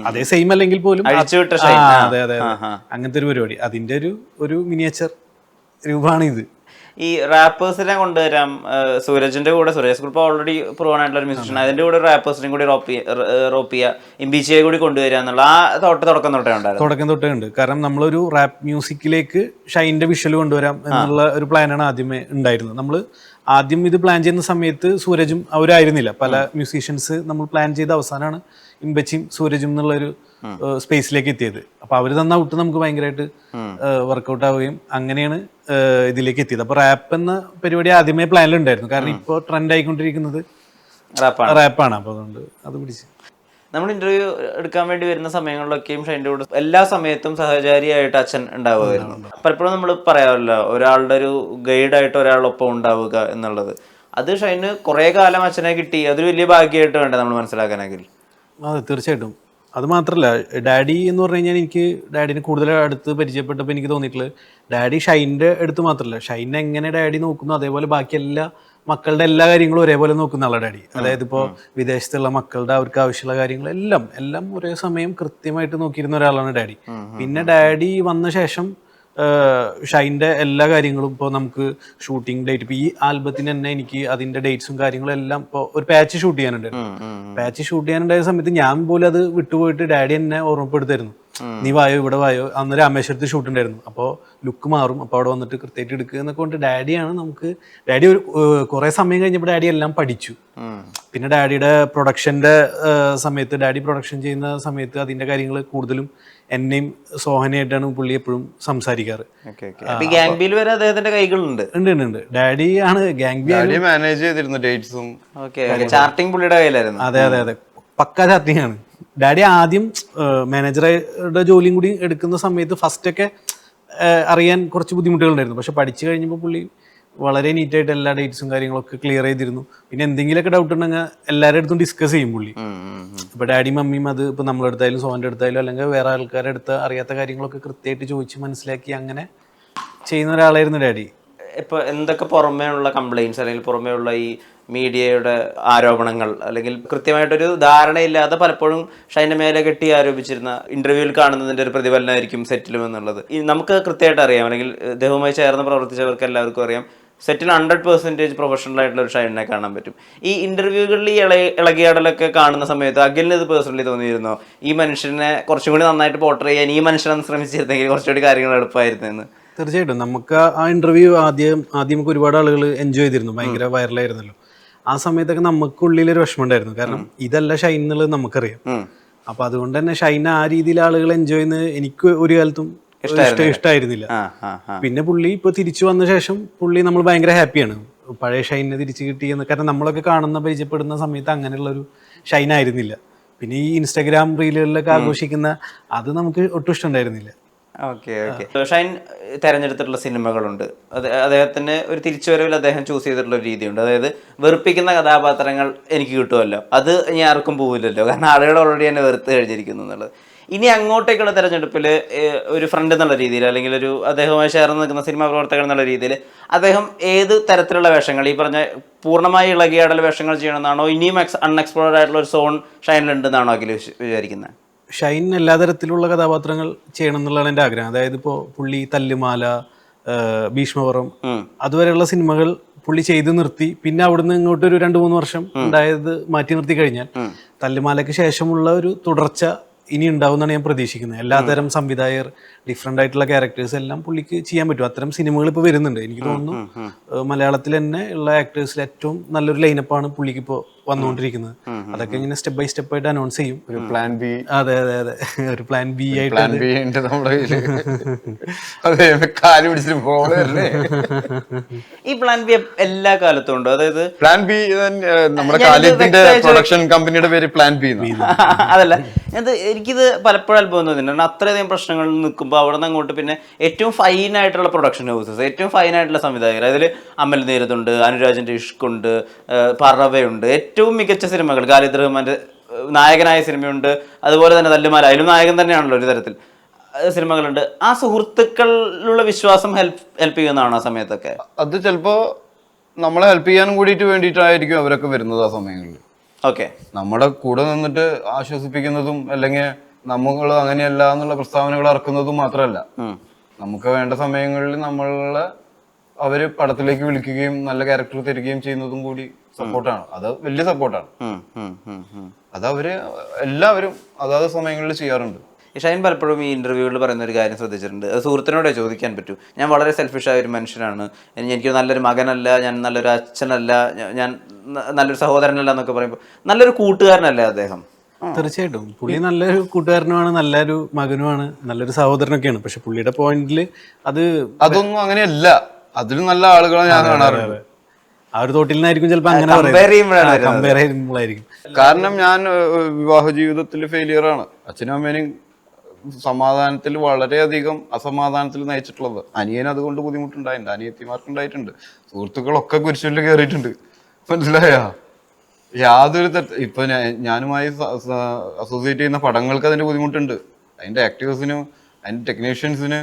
അതേ സെയിം അല്ലെങ്കിൽ പോലും അതെ അതെ അങ്ങനത്തെ ഒരു പരിപാടി, അതിന്റെ ഒരു മിനിയേച്ചർ രൂപമാണ് ഇത്. ഈ റാപ്പേഴ്സിനെ കൊണ്ടുവരാം, സൂരജിന്റെ കൂടെ സുരേഷ് ഗ്രൂപ്പ് ഓൾറെഡി പ്രൂവൺ ആയിട്ടുള്ള ഒരു മ്യൂസിഷ്യൻ, അതിന്റെ കൂടെ റാപ്പേഴ്സിനെയും കൂടി റോപ്പിയ ഇംബീച്ചിയെ കൂടി കൊണ്ടുവരിക എന്നുള്ള ആ തുടക്കം തൊട്ടേ ഉണ്ട്. കാരണം നമ്മളൊരു റാപ്പ് മ്യൂസിക്കിലേക്ക് ഷൈൻ്റെ വിഷ്വൽ കൊണ്ടുവരാം എന്നുള്ള ഒരു പ്ലാനാണ് ആദ്യമേ ഉണ്ടായിരുന്നത്. നമ്മൾ ആദ്യം ഇത് പ്ലാൻ ചെയ്യുന്ന സമയത്ത് സൂരജും അവരായിരുന്നില്ല, പല മ്യൂസീഷ്യൻസ് നമ്മൾ പ്ലാൻ ചെയ്ത അവസാനമാണ് ഇമ്പച്ചിയും സൂരജും എന്നുള്ളൊരു സ്പേസിലേക്ക് എത്തിയത്. അപ്പൊ അവര് തന്ന ഔട്ട് നമുക്ക് ഭയങ്കരമായിട്ട് വർക്കൗട്ട് ആവുകയും അങ്ങനെയാണ് ഇതിലേക്ക് എത്തിയത്. അപ്പൊ റാപ്പ് എന്ന പരിപാടി ആദ്യമേ പ്ലാനിലുണ്ടായിരുന്നു. കാരണം ഇപ്പോൾ ട്രെൻഡ് ആയിക്കൊണ്ടിരിക്കുന്നത് റാപ്പാണ്. അപ്പൊ അതുകൊണ്ട് അത് പിടിച്ച് നമ്മൾ ഇന്റർവ്യൂ എടുക്കാൻ വേണ്ടി വരുന്ന സമയങ്ങളിലൊക്കെയും ഷൈൻ്റെ കൂടെ എല്ലാ സമയത്തും സഹചാരിയായിട്ട് അച്ഛൻ ഉണ്ടാവുമായിരുന്നു. പലപ്പോഴും നമ്മൾ പറയാമല്ലോ ഒരാളുടെ ഒരു ഗൈഡായിട്ട് ഒരാളൊപ്പം ഉണ്ടാവുക എന്നുള്ളത്. അത് ഷൈന് കുറെ കാലം അച്ഛനെ കിട്ടി, അതൊരു വലിയ ഭാഗ്യമായിട്ട് വേണ്ടേ നമ്മൾ മനസ്സിലാക്കാനെങ്കിൽ? അതെ, തീർച്ചയായിട്ടും. അത് മാത്രമല്ല, ഡാഡി എന്ന് പറഞ്ഞു കഴിഞ്ഞാൽ എനിക്ക് ഡാഡിനെ കൂടുതൽ അടുത്ത് പരിചയപ്പെട്ടപ്പോൾ എനിക്ക് തോന്നിയിട്ടുള്ളത് ഡാഡി ഷൈൻ്റെ അടുത്ത് മാത്രമല്ല, ഷൈനെ എങ്ങനെ ഡാഡി നോക്കുന്നു അതേപോലെ ബാക്കി എല്ലാ മക്കളുടെ എല്ലാ കാര്യങ്ങളും ഒരേപോലെ നോക്കുന്ന ആളാണ് ഡാഡി. അതായത് ഇപ്പോൾ വിദേശത്തുള്ള മക്കളുടെ അവർക്ക് ആവശ്യമുള്ള കാര്യങ്ങളെല്ലാം ഒരേ സമയം കൃത്യമായിട്ട് നോക്കിയിരുന്ന ഒരാളാണ് ഡാഡി. പിന്നെ ഡാഡി വന്ന ശേഷം ഷൈൻ്റെ എല്ലാ കാര്യങ്ങളും ഇപ്പോൾ നമുക്ക് ഷൂട്ടിംഗ് ഡേറ്റ്, ഇപ്പോൾ ഈ ആൽബത്തിന് തന്നെ എനിക്ക് അതിൻ്റെ ഡേറ്റ്സും കാര്യങ്ങളും എല്ലാം ഇപ്പോൾ ഒരു പാച്ച് ഷൂട്ട് ചെയ്യാനുണ്ടായ സമയത്ത് ഞാൻ പോലും അത് വിട്ടുപോയിട്ട് ഡാഡി എന്നെ ഓർമ്മപ്പെടുത്തായിരുന്നു, നീ വായോ ഇവിടെ വായോ. അന്ന് രാമേശ്വരത്ത് ഷൂട്ട് ഉണ്ടായിരുന്നു, അപ്പോൾ ലുക്ക് മാറും, അപ്പോൾ അവിടെ വന്നിട്ട് കൃത്യമായിട്ട് എടുക്കുക എന്നൊക്കെ കൊണ്ട് ഡാഡി ഒരു കുറേ സമയം കഴിഞ്ഞപ്പോൾ ഡാഡി എല്ലാം പഠിച്ചു. പിന്നെ ഡാഡിയുടെ പ്രൊഡക്ഷൻ്റെ സമയത്ത് ഡാഡി പ്രൊഡക്ഷൻ ചെയ്യുന്ന സമയത്ത് അതിൻ്റെ കാര്യങ്ങൾ കൂടുതലും എന്നെയും സോഹനയായിട്ടാണ് പുള്ളി എപ്പോഴും സംസാരിക്കാറ്. ഉണ്ട്. ഡാഡി ആണ് ഗാംഗ് മാനേജ് ചെയ്തിരുന്നു ഡേറ്റ്സും ചാർട്ടിംഗ് പുള്ളിയുടെ കയ്യിലായിരുന്നു. അതെ പക്ക ചാർട്ടിംഗ് ആണ്. ഡാഡി ആദ്യം മാനേജറുടെ ജോലിയും കൂടി എടുക്കുന്ന സമയത്ത് ഫസ്റ്റൊക്കെ അറിയാൻ കുറച്ച് ബുദ്ധിമുട്ടുകളുണ്ടായിരുന്നു. പക്ഷെ പഠിച്ചു കഴിഞ്ഞപ്പോൾ പുള്ളി വളരെ നീറ്റായിട്ട് എല്ലാ ഡേറ്റ്സും കാര്യങ്ങളൊക്കെ ക്ലിയർ ചെയ്തിരുന്നു. പിന്നെ എന്തെങ്കിലുമൊക്കെ ഡൗട്ട് ഉണ്ടെങ്കിൽ എല്ലാവരുടെ അടുത്തും ഡിസ്കസ് ചെയ്യും പുള്ളി. ഇപ്പോൾ ഡാഡിയും മമ്മിയും അത് ഇപ്പോൾ നമ്മുടെ അടുത്തായാലും സോഹൻ്റെ അടുത്തായാലും അല്ലെങ്കിൽ വേറെ ആൾക്കാരുടെ അടുത്ത് അറിയാത്ത കാര്യങ്ങളൊക്കെ കൃത്യമായിട്ട് ചോദിച്ച് മനസ്സിലാക്കി അങ്ങനെ ചെയ്യുന്ന ഒരാളായിരുന്നു ഡാഡി. ഇപ്പോൾ എന്തൊക്കെ പുറമേ ഉള്ള കംപ്ലയിൻസ് അല്ലെങ്കിൽ പുറമേ ഉള്ള ഈ മീഡിയയുടെ ആരോപണങ്ങൾ അല്ലെങ്കിൽ കൃത്യമായിട്ടൊരു ധാരണയില്ലാതെ പലപ്പോഴും ഷൈൻ്റെ മേലെ കെട്ടി ആരോപിച്ചിരുന്ന ഇന്റർവ്യൂവിൽ കാണുന്നതിൻ്റെ ഒരു പ്രതിഫലനമായിരിക്കും സെറ്റിലും എന്നുള്ളത് നമുക്ക് കൃത്യമായിട്ട് അറിയാം, അല്ലെങ്കിൽ ഇദ്ദേഹവുമായി ചേർന്ന് പ്രവർത്തിച്ചവർക്ക് എല്ലാവർക്കും അറിയാം. സെറ്റിൽ 100% പ്രൊഫഷണൽ ആയിട്ടുള്ള ഒരു ഷൈനിനെ കാണാൻ പറ്റും. ഈ ഇന്റർവ്യൂകളിൽ ഈ ഇളകിയാടലൊക്കെ കാണുന്ന സമയത്ത് അഖിലിന് ഇത് പേഴ്സണലി തോന്നിയിരുന്നോ ഈ മനുഷ്യനെ കുറച്ചും കൂടി നന്നായിട്ട് പോർട്രേ ചെയ്യാൻ ഈ മനുഷ്യനൊന്ന് ശ്രമിച്ചിരുന്നെങ്കിൽ കുറച്ചുകൂടി കാര്യങ്ങൾ എളുപ്പമായിരുന്നു എന്ന്? തീർച്ചയായിട്ടും നമുക്ക് ആ ഇന്റർവ്യൂ ആദ്യം നമുക്ക് ഒരുപാട് ആളുകൾ എൻജോയ് ചെയ്തിരുന്നു, ഭയങ്കര വൈറലായിരുന്നല്ലോ. ആ സമയത്തൊക്കെ നമുക്കുള്ളിലൊരു വിഷമം ഉണ്ടായിരുന്നു, കാരണം ഇതല്ല ഷൈൻ എന്നുള്ളത് നമുക്കറിയാം. അപ്പൊ അതുകൊണ്ട് തന്നെ ഷൈൻ ആ രീതിയിൽ ആളുകൾ എൻജോയ് ചെയ്യുന്നത് എനിക്ക് ഒരു കാലത്തും ഇഷ്ടമായിരുന്നില്ല. പിന്നെ പുള്ളി ഇപ്പൊ തിരിച്ചു വന്ന ശേഷം പുള്ളി നമ്മൾ ഭയങ്കര ഹാപ്പിയാണ്, പഴയ ഷൈനെ തിരിച്ചു കിട്ടിയെന്ന്. കാരണം നമ്മളൊക്കെ കാണുന്ന പരിചയപ്പെടുന്ന സമയത്ത് അങ്ങനെയുള്ള ഒരു ഷൈൻ ആയിരുന്നില്ല. പിന്നെ ഈ ഇൻസ്റ്റാഗ്രാം റീലുകളിലൊക്കെ ആഘോഷിക്കുന്ന അത് നമുക്ക് ഒട്ടും ഇഷ്ടമുണ്ടായിരുന്നില്ല. Okay okay. ഷൈൻ തിരഞ്ഞെടുത്തിട്ടുള്ള സിനിമകളുണ്ട്, അദ്ദേഹത്തിന് ഒരു തിരിച്ചുവരവിൽ അദ്ദേഹം ചൂസ് ചെയ്തിട്ടുള്ള ഒരു രീതിയുണ്ട്. അതായത് വെറുപ്പിക്കുന്ന കഥാപാത്രങ്ങൾ എനിക്ക് കിട്ടുമല്ലോ, അത് ഇനി ആർക്കും പോവില്ലല്ലോ, കാരണം ആളുകൾ ഓൾറെഡി തന്നെ വെറുത്ത് കഴിഞ്ഞിരിക്കുന്നു എന്നുള്ളത്. ഇനി അങ്ങോട്ടേക്കുള്ള തെരഞ്ഞെടുപ്പിൽ ഒരു ഫ്രണ്ട് എന്നുള്ള രീതിയിൽ, അല്ലെങ്കിൽ ഒരു അദ്ദേഹവുമായി ചേർന്ന് നിൽക്കുന്ന സിനിമാ പ്രവർത്തകൻ എന്നുള്ള രീതിയിൽ അദ്ദേഹം ഏത് തരത്തിലുള്ള വേഷങ്ങൾ, ഈ പറഞ്ഞ പൂർണ്ണമായി ഇളകിയാടൽ വേഷങ്ങൾ ചെയ്യണമെന്നാണോ, ഇനിയും അൺഎക്സ്പ്ലോർഡ് ആയിട്ടുള്ള ഒരു സോൺ ഷൈനിലുണ്ടെന്നാണോ അഖിൽ വിചാരിക്കുന്നത്? ഷൈൻ എല്ലാ തരത്തിലുള്ള കഥാപാത്രങ്ങൾ ചെയ്യണം എന്നുള്ളതാണ് എൻ്റെ ആഗ്രഹം. അതായത് ഇപ്പോൾ പുള്ളി തല്ലുമാല, ഭീഷ്മപർവം, അതുവരെയുള്ള സിനിമകൾ പുള്ളി ചെയ്ത് നിർത്തി. പിന്നെ അവിടുന്ന് ഇങ്ങോട്ട് ഒരു 2-3 വർഷം ഉണ്ടായത് മാറ്റി നിർത്തി കഴിഞ്ഞാൽ തല്ലുമാലയ്ക്ക് ശേഷമുള്ള ഒരു തുടർച്ച ഇനി ഉണ്ടാവും എന്നാണ് ഞാൻ പ്രതീക്ഷിക്കുന്നത്. എല്ലാതരം സംവിധായകർ, ഡിഫറെൻ്റ് ആയിട്ടുള്ള ക്യാരക്ടേഴ്സ് എല്ലാം പുള്ളിക്ക് ചെയ്യാൻ പറ്റും. അത്തരം സിനിമകൾ ഇപ്പോൾ വരുന്നുണ്ട്. എനിക്ക് തോന്നുന്നു മലയാളത്തിൽ തന്നെ ഉള്ള ആക്ടേഴ്സിൽ ഏറ്റവും നല്ലൊരു ലൈനപ്പാണ് പുള്ളിക്ക് ഇപ്പോൾ വന്നുകൊണ്ടിരിക്കുന്നത്. അതൊക്കെ ഇങ്ങനെ സ്റ്റെപ്പ് ബൈ സ്റ്റെപ്പ് ആയിട്ട് അനൗൺസ് ചെയ്യും. ഒരു പ്ലാൻ ബി. അതെ, ഒരു പ്ലാൻ ബി ആയിട്ട് ഈ പ്ലാൻ ബി എല്ലാ കാലത്തും ഉണ്ടോ? അതായത് പ്ലാൻ ബി നമ്മുടെ കാലിയത്തിന്റെ പ്രൊഡക്ഷൻ കമ്പനിയുടെ പേര് പ്ലാൻ ബി. അതല്ല, എനിക്കിത് പലപ്പോഴും അത്ഭുതം തോന്നിയിട്ടുണ്ട്. അത്രയധികം പ്രശ്നങ്ങൾ നിൽക്കുമ്പോൾ അവിടെ നിന്ന് അങ്ങോട്ട് പിന്നെ ഏറ്റവും ഫൈനായിട്ടുള്ള പ്രൊഡക്ഷൻ ഹൗസസ്, ഏറ്റവും ഫൈനായിട്ടുള്ള സംവിധായകർ, അതിൽ അമൽ നീരദുണ്ട്, അനുരാജിന്റെ ഇഷ്കുണ്ട്, പറവയുണ്ട്, ഏറ്റവും മികച്ച സിനിമകൾ, ഖാലിദ് റഹ്മാന്റെ നായകനായ സിനിമയുണ്ട്, അതുപോലെ തന്നെ തല്ലുമാല, അതിലും നായകൻ തന്നെയാണല്ലോ ഒരു തരത്തിൽ, സിനിമകളുണ്ട്. ആ സുഹൃത്തുക്കളിലുള്ള വിശ്വാസം ഹെൽപ്പ് ചെയ്യുന്നതാണ് ആ സമയത്തൊക്കെ. അത് ചിലപ്പോ നമ്മളെ ഹെൽപ്പ് ചെയ്യാനും വേണ്ടിയിട്ടായിരിക്കും അവരൊക്കെ വരുന്നത് ആ സമയങ്ങളിൽ. ഓക്കെ, നമ്മുടെ കൂടെ നിന്നിട്ട് ആശ്വസിപ്പിക്കുന്നതും അല്ലെങ്കിൽ നമ്മൾ അങ്ങനെയല്ല എന്നുള്ള പ്രസ്താവനകൾ ഇറക്കുന്നതും മാത്രമല്ല, നമുക്ക് വേണ്ട സമയങ്ങളിൽ നമ്മളെ അവര് പടത്തിലേക്ക് വിളിക്കുകയും നല്ല ക്യാരക്ടർ തരികയും ചെയ്യുന്നതും കൂടി സപ്പോർട്ടാണ്. അത് വലിയ സപ്പോർട്ടാണ്. അത് അവര് എല്ലാവരും അതാത് സമയങ്ങളിൽ ചെയ്യാറുണ്ട്. ഷൈൻ പലപ്പോഴും ഈ ഇന്റർവ്യൂകളിൽ പറയുന്ന ഒരു കാര്യം ശ്രദ്ധിച്ചിട്ടുണ്ട്, അത് സുഹൃത്തിനോടെ ചോദിക്കാൻ പറ്റൂ. ഞാൻ വളരെ സെൽഫിഷായ ഒരു മനുഷ്യനാണ്, എനിക്ക് നല്ലൊരു മകനല്ല, ഞാൻ നല്ലൊരു അച്ഛനല്ല, ഞാൻ നല്ലൊരു സഹോദരനല്ല എന്നൊക്കെ പറയുമ്പോൾ നല്ലൊരു കൂട്ടുകാരനല്ലേ അദ്ദേഹം? തീർച്ചയായിട്ടും പുള്ളി നല്ലൊരു കൂട്ടുകാരനുമാണ്, നല്ലൊരു മകനുമാണ്, നല്ലൊരു സഹോദരനൊക്കെയാണ്. പക്ഷെ പുള്ളിയുടെ പോയിന്റിൽ അതൊന്നും അങ്ങനെയല്ല. അതിലും നല്ല ആളുകളെ ഞാൻ കാണാറുണ്ട്. ആ ഒരു തോട്ടിൽ നിന്നായിരിക്കും ചിലപ്പോൾ അങ്ങനെ കമ്പയർ ചെയ്യുമ്പോഴായിരിക്കും. കാരണം ഞാൻ വിവാഹ ജീവിതത്തിൽ ഫെയിലിയർ ആണ്. അച്ഛനും അമ്മേനും സമാധാനത്തിൽ വളരെയധികം അസമാധാനത്തിൽ നയിച്ചിട്ടുള്ളത്. അനിയൻ അതുകൊണ്ട് ബുദ്ധിമുട്ടുണ്ടായിട്ടുണ്ട്, അനിയത്തിമാർക്കുണ്ടായിട്ടുണ്ട്, സുഹൃത്തുക്കളൊക്കെ കുരിശുവിൽ കയറിയിട്ടുണ്ട്. മനസ്സിലായോ? യാതൊരു ഇപ്പൊ ഞാനുമായി അസോസിയേറ്റ് ചെയ്യുന്ന പടങ്ങൾക്ക് അതിന്റെ ബുദ്ധിമുട്ടുണ്ട്, അതിന്റെ ആക്ടേഴ്സിനും അതിന്റെ ടെക്നീഷ്യൻസിന്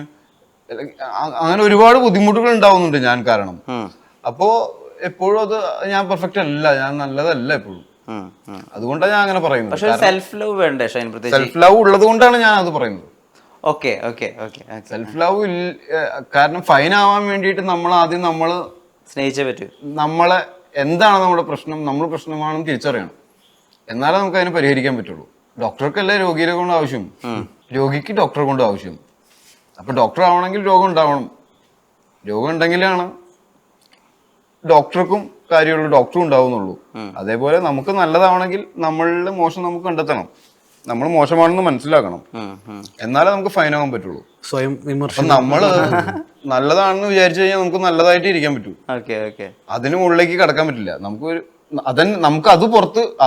അങ്ങനെ ഒരുപാട് ബുദ്ധിമുട്ടുകൾ ഉണ്ടാവുന്നുണ്ട് ഞാൻ കാരണം. അപ്പോ എപ്പോഴും അത് ഞാൻ പെർഫെക്റ്റ് അല്ല, ഞാൻ നല്ലതല്ല എപ്പോഴും. അതുകൊണ്ടാണ് ഞാൻ അങ്ങനെ പറയുന്നത്. സെൽഫ് ലവ് വേണ്ടേ ഷൈൻ? സെൽഫ് ലവ് ഉള്ളത് കൊണ്ടാണ് ഞാൻ അത് പറയുന്നത്. Okay okay okay. Self love കാരണം ഫൈൻ ആവാൻ വേണ്ടിയിട്ട് നമ്മൾ ആദ്യം സ്നേഹിച്ചേ പറ്റൂ. നമ്മളെ എന്താണ് നമ്മുടെ പ്രശ്നം, നമ്മൾ പ്രശ്നമാണെന്ന് തിരിച്ചറിയണം. എന്നാലേ നമുക്ക് അതിനെ പരിഹരിക്കാൻ പറ്റുള്ളൂ. ഡോക്ടർക്കല്ലേ രോഗിയെ കൊണ്ട് ആവശ്യം, രോഗിക്ക് ഡോക്ടറെ കൊണ്ട് ആവശ്യം. അപ്പൊ ഡോക്ടർ ആവണമെങ്കിൽ രോഗം ഉണ്ടാവണം, രോഗം ഉണ്ടെങ്കിലാണ് ഡോക്ടർക്കും കാര്യമുള്ളൂ, ഡോക്ടറും ഉണ്ടാവുന്നുള്ളൂ. അതേപോലെ നമുക്ക് നല്ലതാവണമെങ്കിൽ നമ്മളുടെ മോശം നമുക്ക് കണ്ടെത്തണം, നമ്മൾ മോശമാണെന്ന് മനസ്സിലാക്കണം, എന്നാലേ നമുക്ക് ഫൈൻ ആവാൻ പറ്റുള്ളൂ. സ്വയം വിമർശനം. നമ്മള് നല്ലതാണെന്ന് വിചാരിച്ചു കഴിഞ്ഞാൽ നമുക്ക് നല്ലതായിട്ട് ഇരിക്കാൻ പറ്റൂ. അതിന് മുകളിലേക്ക് കടക്കാൻ പറ്റില്ല. നമുക്ക് അത്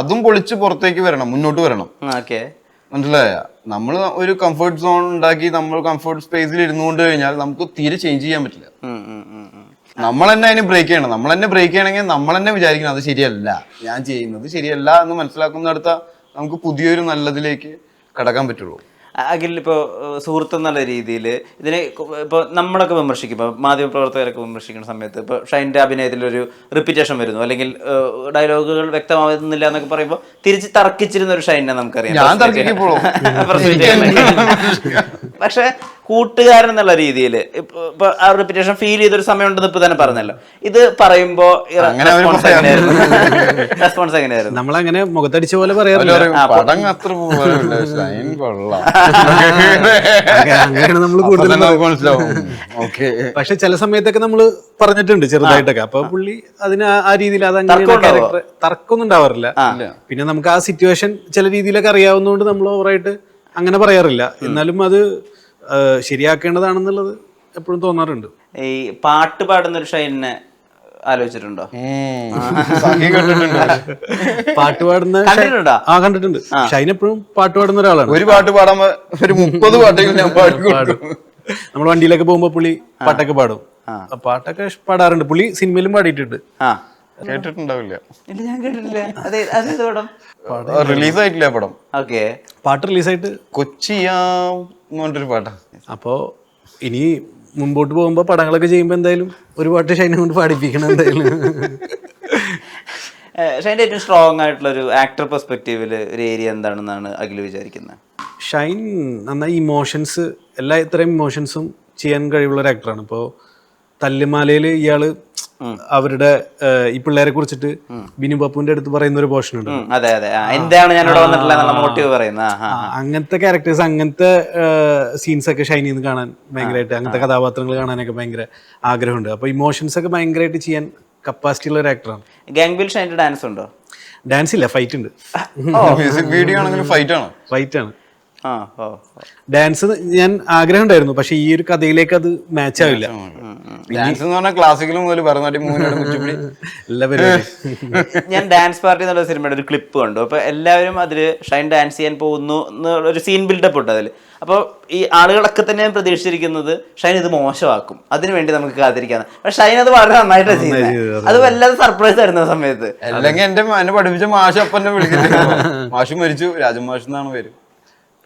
അതും പൊളിച്ച് പുറത്തേക്ക് വരണം, മുന്നോട്ട് വരണം. മനസ്സിലായ? നമ്മൾ ഒരു കംഫർട്ട് സോൺ ഉണ്ടാക്കി നമ്മൾ കംഫർട്ട് സ്പേസിൽ ഇരുന്നുകൊണ്ട് കഴിഞ്ഞാൽ നമുക്ക് തീരെ ചേഞ്ച് ചെയ്യാൻ പറ്റില്ല. നമ്മൾ തന്നെ അതിനെ ബ്രേക്ക് ചെയ്യണം. നമ്മൾ തന്നെ ബ്രേക്ക് ചെയ്യണമെങ്കിൽ നമ്മൾ തന്നെ വിചാരിക്കണം അത് ശരിയല്ല, ഞാൻ ചെയ്യുന്നത് ശരിയല്ല എന്ന് മനസ്സിലാക്കുന്നിടത്ത നമുക്ക് പുതിയൊരു നല്ലതിലേക്ക് കടക്കാൻ പറ്റുള്ളൂ. അഖിൽ, ഇപ്പോൾ സുഹൃത്ത് എന്നുള്ള രീതിയിൽ ഇതിനെ ഇപ്പോൾ നമ്മളൊക്കെ വിമർശിക്കും, മാധ്യമപ്രവർത്തകരൊക്കെ വിമർശിക്കുന്ന സമയത്ത് ഇപ്പോൾ ഷൈൻ്റെ അഭിനയത്തിലൊരു റിപ്പീറ്റേഷൻ വരുന്നു, അല്ലെങ്കിൽ ഡയലോഗുകൾ വ്യക്തമാവുന്നില്ല എന്നൊക്കെ പറയുമ്പോൾ തിരിച്ച് തർക്കിച്ചിരുന്ന ഒരു ഷൈനെ നമുക്കറിയാം. ഞാൻ തർക്കിക്കപ്പോഴും പക്ഷെ കൂട്ടുകാരൻ എന്നുള്ള രീതിയിൽ ഇപ്പൊ ആ റെപ്യൂട്ടേഷൻ ഫീൽ ചെയ്തൊരു സമയം ഉണ്ടെന്ന് ഇപ്പൊ തന്നെ പറഞ്ഞല്ലോ. ഇത് പറയുമ്പോ റെസ്പോൺസ് എങ്ങനെയായിരുന്നു? നമ്മളങ്ങനെ മുഖത്തടിച്ച പോലെ പറയാറില്ല. പടം അത്ര പോലെയല്ല, ഷൈൻ കൊള്ളാം അങ്ങനെയാണ് നമ്മൾ കൂടുതൽ മനസ്സിലാവും. ഓക്കെ. പക്ഷെ ചില സമയത്തൊക്കെ നമ്മൾ പറഞ്ഞിട്ടുണ്ട് ചെറുതായിട്ടൊക്കെ. അപ്പൊ പുള്ളി അതിന് ആ രീതിയിൽ തർക്കമൊന്നും ഉണ്ടാവാറില്ല. പിന്നെ നമുക്ക് ആ സിറ്റുവേഷൻ ചില രീതിയിലൊക്കെ അറിയാവുന്നതുകൊണ്ട് നമ്മൾ ഓവറായിട്ട് അങ്ങനെ പറയാറില്ല. എന്നാലും അത് ശരിയാക്കേണ്ടതാണെന്നുള്ളത് എപ്പോഴും തോന്നാറുണ്ട്. ഈ പാട്ട് പാടുന്ന ഒരു ഷൈനെ ആലോചിച്ചിട്ടുണ്ടോ? പാട്ട് പാടുന്ന കണ്ടിട്ടുണ്ട്. ഷൈൻ എപ്പോഴും പാട്ട് പാടുന്ന ഒരാളാണ്. ഒരു പാട്ട് പാടാൻ ഒരു 30 പാട്ടെങ്കിലും ഞാൻ പാടും. നമ്മൾ വണ്ടിയിലൊക്കെ പോകുമ്പോ പുള്ളി പാട്ടൊക്കെ പാടും. പാട്ടൊക്കെ പാടാറുണ്ട്. പുള്ളി സിനിമയിലും പാടിയിട്ടുണ്ട്. കേട്ടിട്ടുണ്ടാവില്ല. ഇല്ല, ഞാൻ കേട്ടിട്ടില്ല. അതേത് പടം? റിലീസ് ആയിട്ടില്ല പടം. ഓക്കെ. പാട്ട് റിലീസായിട്ട് കൊച്ചിയാം എന്ന് പറഞ്ഞിട്ടൊരു പാട്ടാ. അപ്പോ ഇനി മുമ്പോട്ട് പോകുമ്പോ പടങ്ങളൊക്കെ ചെയ്യുമ്പോ എന്തായാലും ഒരു പാട്ട് ഷൈനെ കൊണ്ട് പാടിപ്പിക്കണം എന്തായാലും. ഷൈൻ്റെ ഏറ്റവും സ്ട്രോങ് ആയിട്ടുള്ള ഒരു ആക്ടർ പെർസ്പെക്റ്റീവില് ഒരു ഏരിയ എന്താണെന്നാണ് അഖിൽ വിചാരിക്കുന്നത്? ഷൈൻ നന്നായി ഇമോഷൻസ്, എല്ലാ ഇത്രയും ഇമോഷൻസും ചെയ്യാൻ കഴിവുള്ള ഒരു ആക്ടറാണ്. ഇപ്പോൾ തല്ലുമാലയിൽ ഇയാള് അവരുടെ ഈ പിള്ളേരെ കുറിച്ചിട്ട് ബിനു പപ്പുവിന്റെ അടുത്ത് പറയുന്ന ഒരു പോർഷൻ ഉണ്ട്. അങ്ങനത്തെ ക്യാരക്ടേഴ്സ്, അങ്ങനത്തെ സീൻസ് ഒക്കെ ഷൈനിൽ നിന്ന് കാണാൻ ഭയങ്കരമായിട്ട്, അങ്ങനത്തെ കഥാപാത്രങ്ങൾ കാണാനൊക്കെ ഭയങ്കര ആഗ്രഹമുണ്ട്. അപ്പൊ ഇമോഷൻസ് ഒക്കെ ഭയങ്കരമായിട്ട് ചെയ്യാൻ കപ്പാസിറ്റി ഉള്ള ഒരു ആക്ടറാണ്. ഗാംഗ്ബിൽ ഷൈൻ്റെ ഡാൻസ് ഉണ്ടോ? ഡാൻസ് ഇല്ല, ഫൈറ്റ് ഉണ്ട്. മ്യൂസിക് വീഡിയോ ആണെങ്കിലും ഫൈറ്റ് ആണ്. ഡാൻസ് ഞാൻ ആഗ്രഹം ഉണ്ടായിരുന്നു, പക്ഷെ ഈ ഒരു കഥയിലേക്ക് അത് മാച്ച് ആവില്ല. ഡാൻസ് എന്ന് പറഞ്ഞാൽ ക്ലാസിക്കലും മുതൽ ഭരതനാട്യം എല്ലാ പരിപാടി. ഞാൻ ഡാൻസ് പാർട്ടി എന്നുള്ള സിനിമയുടെ ഒരു ക്ലിപ്പ് കണ്ടു. അപ്പൊ എല്ലാവരും അതില് ഷൈൻ ഡാൻസ് ചെയ്യാൻ പോകുന്നു ഒരു സീൻ ബിൽഡപ്പ് ഉണ്ട് അതിൽ. അപ്പോൾ ഈ ആളുകളൊക്കെ തന്നെ പ്രതീക്ഷിച്ചിരിക്കുന്നത് ഷൈൻ ഇത് മോശമാക്കും, അതിനുവേണ്ടി നമുക്ക് കാത്തിരിക്കാന്ന്. പക്ഷെ ഷൈൻ അത് വളരെ നന്നായിട്ടാണ് ചെയ്യുന്നത്. അത് വല്ലാതെ സർപ്രൈസ് ആയിരുന്നു ആ സമയത്ത്. അല്ലെങ്കിൽ എന്നെ പഠിപ്പിച്ച മാഷ് അപ്പന്നെ വിളിക്കുന്നത്. മാഷ് മരിച്ചു, രാജമാഷ് എന്നാണ് പേര്.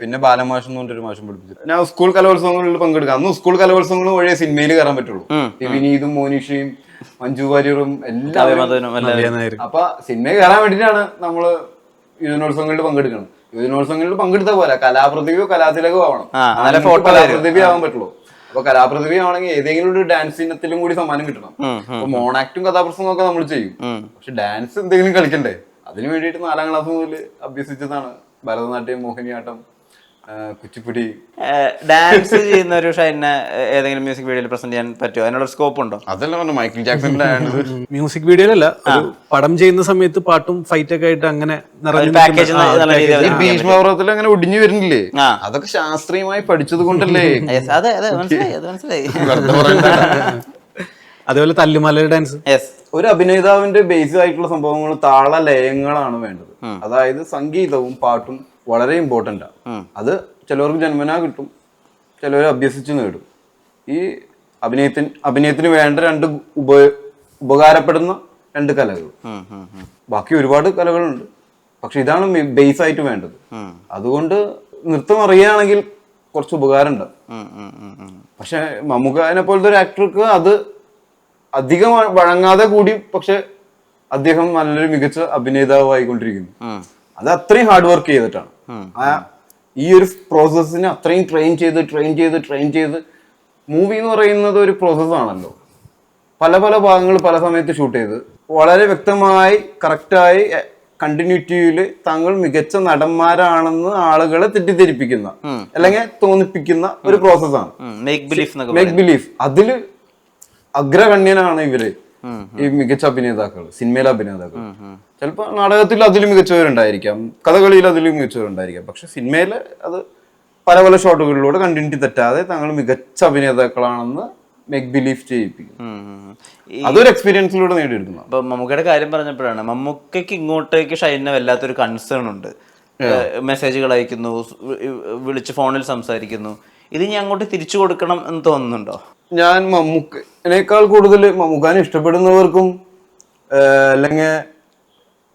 പിന്നെ ബാലമാഷ് എന്ന് പറഞ്ഞൊരു മാഷും പഠിപ്പിച്ചു. ഞാൻ സ്കൂൾ കലോത്സവങ്ങളിൽ പങ്കെടുക്കാം. അന്ന് സ്കൂൾ കലോത്സവങ്ങൾ വഴിയേ സിനിമയിൽ കയറാൻ പറ്റുള്ളൂ. വിനീതും മോനിഷയും മഞ്ജു വാര്യറും എല്ലാവരും. അപ്പൊ സിനിമയിൽ കയറാൻ വേണ്ടിയിട്ടാണ് നമ്മള് യുവജനോത്സവങ്ങളിൽ പങ്കെടുക്കണം. യുവജനോത്സവങ്ങളിൽ പങ്കെടുത്ത പോലെ കലാപ്രതിഭയോ കലാതിലകോ ആവണം. കലാപ്രതിഭ ആവാൻ പറ്റുള്ളൂ. അപ്പൊ കലാപ്രതിഭ ആണെങ്കിൽ ഏതെങ്കിലും ഒരു ഡാൻസ് ഇനത്തിലും കൂടി സമ്മാനം കിട്ടണം. അപ്പൊ മോണാക്ടും കഥാപ്രസംഗം ഒക്കെ നമ്മൾ ചെയ്യും. പക്ഷെ ഡാൻസ് എന്തെങ്കിലും കളിക്കണ്ടേ? അതിനു വേണ്ടിയിട്ട് 4ാം ക്ലാസ് മുതൽ അഭ്യസിച്ചതാണ് ഭരതനാട്യം, മോഹിനിയാട്ടം, കുച്ചിപ്പുടി. ഡാൻസ് ചെയ്യുന്ന ഒരു ഷൈനെ ഏതെങ്കിലും മ്യൂസിക് വീഡിയോയിൽ പ്രസന്റ് ചെയ്യാൻ പറ്റുമോ? അതിനുള്ള സ്കോപ്പ് ഉണ്ടോ? അതല്ല പറഞ്ഞു മൈക്കിൾ ജാക്സന്റെ മ്യൂസിക് വീഡിയോയിലല്ല, ഒരു പടം ചെയ്യുന്ന സമയത്ത് പാട്ടും ഫൈറ്റ് ഒക്കെ ആയിട്ട് അങ്ങനെ ഭീഷ്മപർവ്വത്തിൽ അങ്ങനെ ഒടിഞ്ഞു വരുന്നില്ലേ? അതൊക്കെ ശാസ്ത്രീയമായി പഠിച്ചത് കൊണ്ടല്ലേ. അതേപോലെ തല്ലുമല ഡാൻസ്. ഒരു അഭിനേതാവിന്റെ ബേസിക് ആയിട്ടുള്ള സംഭവങ്ങൾ താളലയങ്ങളാണ് വേണ്ടത്. അതായത് സംഗീതവും പാട്ടും വളരെ ഇമ്പോർട്ടൻ്റ് ആണ്. അത് ചിലവർക്ക് ജന്മനാ കിട്ടും, ചിലവർ അഭ്യസിച്ച് നേടും. ഈ അഭിനയത്തിന് വേണ്ട 2 ഉപകാരപ്പെടുന്ന 2 കലകൾ. ബാക്കി ഒരുപാട് കലകളുണ്ട്, പക്ഷെ ഇതാണ് ബേസ് ആയിട്ട് വേണ്ടത്. അതുകൊണ്ട് നൃത്തം അറിയുകയാണെങ്കിൽ കുറച്ച് ഉപകാരം ഉണ്ടാവും. പക്ഷെ മമ്മൂക്കനെ പോലത്തെ ഒരു ആക്ടർക്ക് അത് അധികം വഴങ്ങാതെ കൂടി, പക്ഷെ അദ്ദേഹം നല്ലൊരു മികച്ച അഭിനേതാവായിക്കൊണ്ടിരിക്കുന്നു. അത് അത്രയും ഹാർഡ് വർക്ക് ചെയ്തിട്ടാണ്. ഈ ഒരു പ്രോസസ്സിന് അത്രയും ട്രെയിൻ ചെയ്ത് മൂവി എന്ന് പറയുന്നത് ഒരു പ്രോസസ്സാണല്ലോ. പല ഭാഗങ്ങൾ പല സമയത്ത് ഷൂട്ട് ചെയ്ത് വളരെ വ്യക്തമായി കറക്റ്റായി കണ്ടിന്യൂറ്റിയിൽ താങ്കൾ മികച്ച നടന്മാരാണെന്ന് ആളുകളെ തെറ്റിദ്ധരിപ്പിക്കുന്ന അല്ലെങ്കിൽ തോന്നിപ്പിക്കുന്ന ഒരു പ്രോസസ്സാണ് മേക്ക് ബിലീഫ്. അതില് അഗ്രഗണ്യനാണ് ഇവര്, ഈ മികച്ച അഭിനേതാക്കൾ, സിനിമയിലെ അഭിനേതാക്കൾ. ചിലപ്പോൾ നാടകത്തിൽ അതിലും മികച്ചവരുണ്ടായിരിക്കാം, കഥകളിയിൽ അതിലും മികച്ചവരുണ്ടായിരിക്കാം. പക്ഷെ സിനിമയിൽ അത് പല ഷോട്ടുകളിലൂടെ കണ്ടിന്യൂറ്റി തെറ്റാതെ താങ്കൾ മികച്ച അഭിനേതാക്കളാണെന്ന് മേക്ക് ബിലീഫ് ചെയ്യിപ്പിക്കും. അതൊരു എക്സ്പീരിയൻസിലൂടെ നേടിയെടുക്കുന്നു. അപ്പൊ മമ്മൂക്കയുടെ കാര്യം പറഞ്ഞപ്പോഴാണ്, മമ്മൂക്കയ്ക്ക് ഇങ്ങോട്ടേക്ക് ഷൈനിന് വല്ലാത്തൊരു കൺസേൺ ഉണ്ട്. മെസ്സേജുകൾ അയക്കുന്നു, വിളിച്ച് ഫോണിൽ സംസാരിക്കുന്നു. ഇത് ഞാൻ അങ്ങോട്ട് തിരിച്ചു കൊടുക്കണം എന്ന് തോന്നുന്നുണ്ടോ? ഞാൻ മമ്മൂക്കനേക്കാൾ കൂടുതൽ മമ്മൂക്കാനെ ഇഷ്ടപ്പെടുന്നവർക്കും അല്ലെങ്കിൽ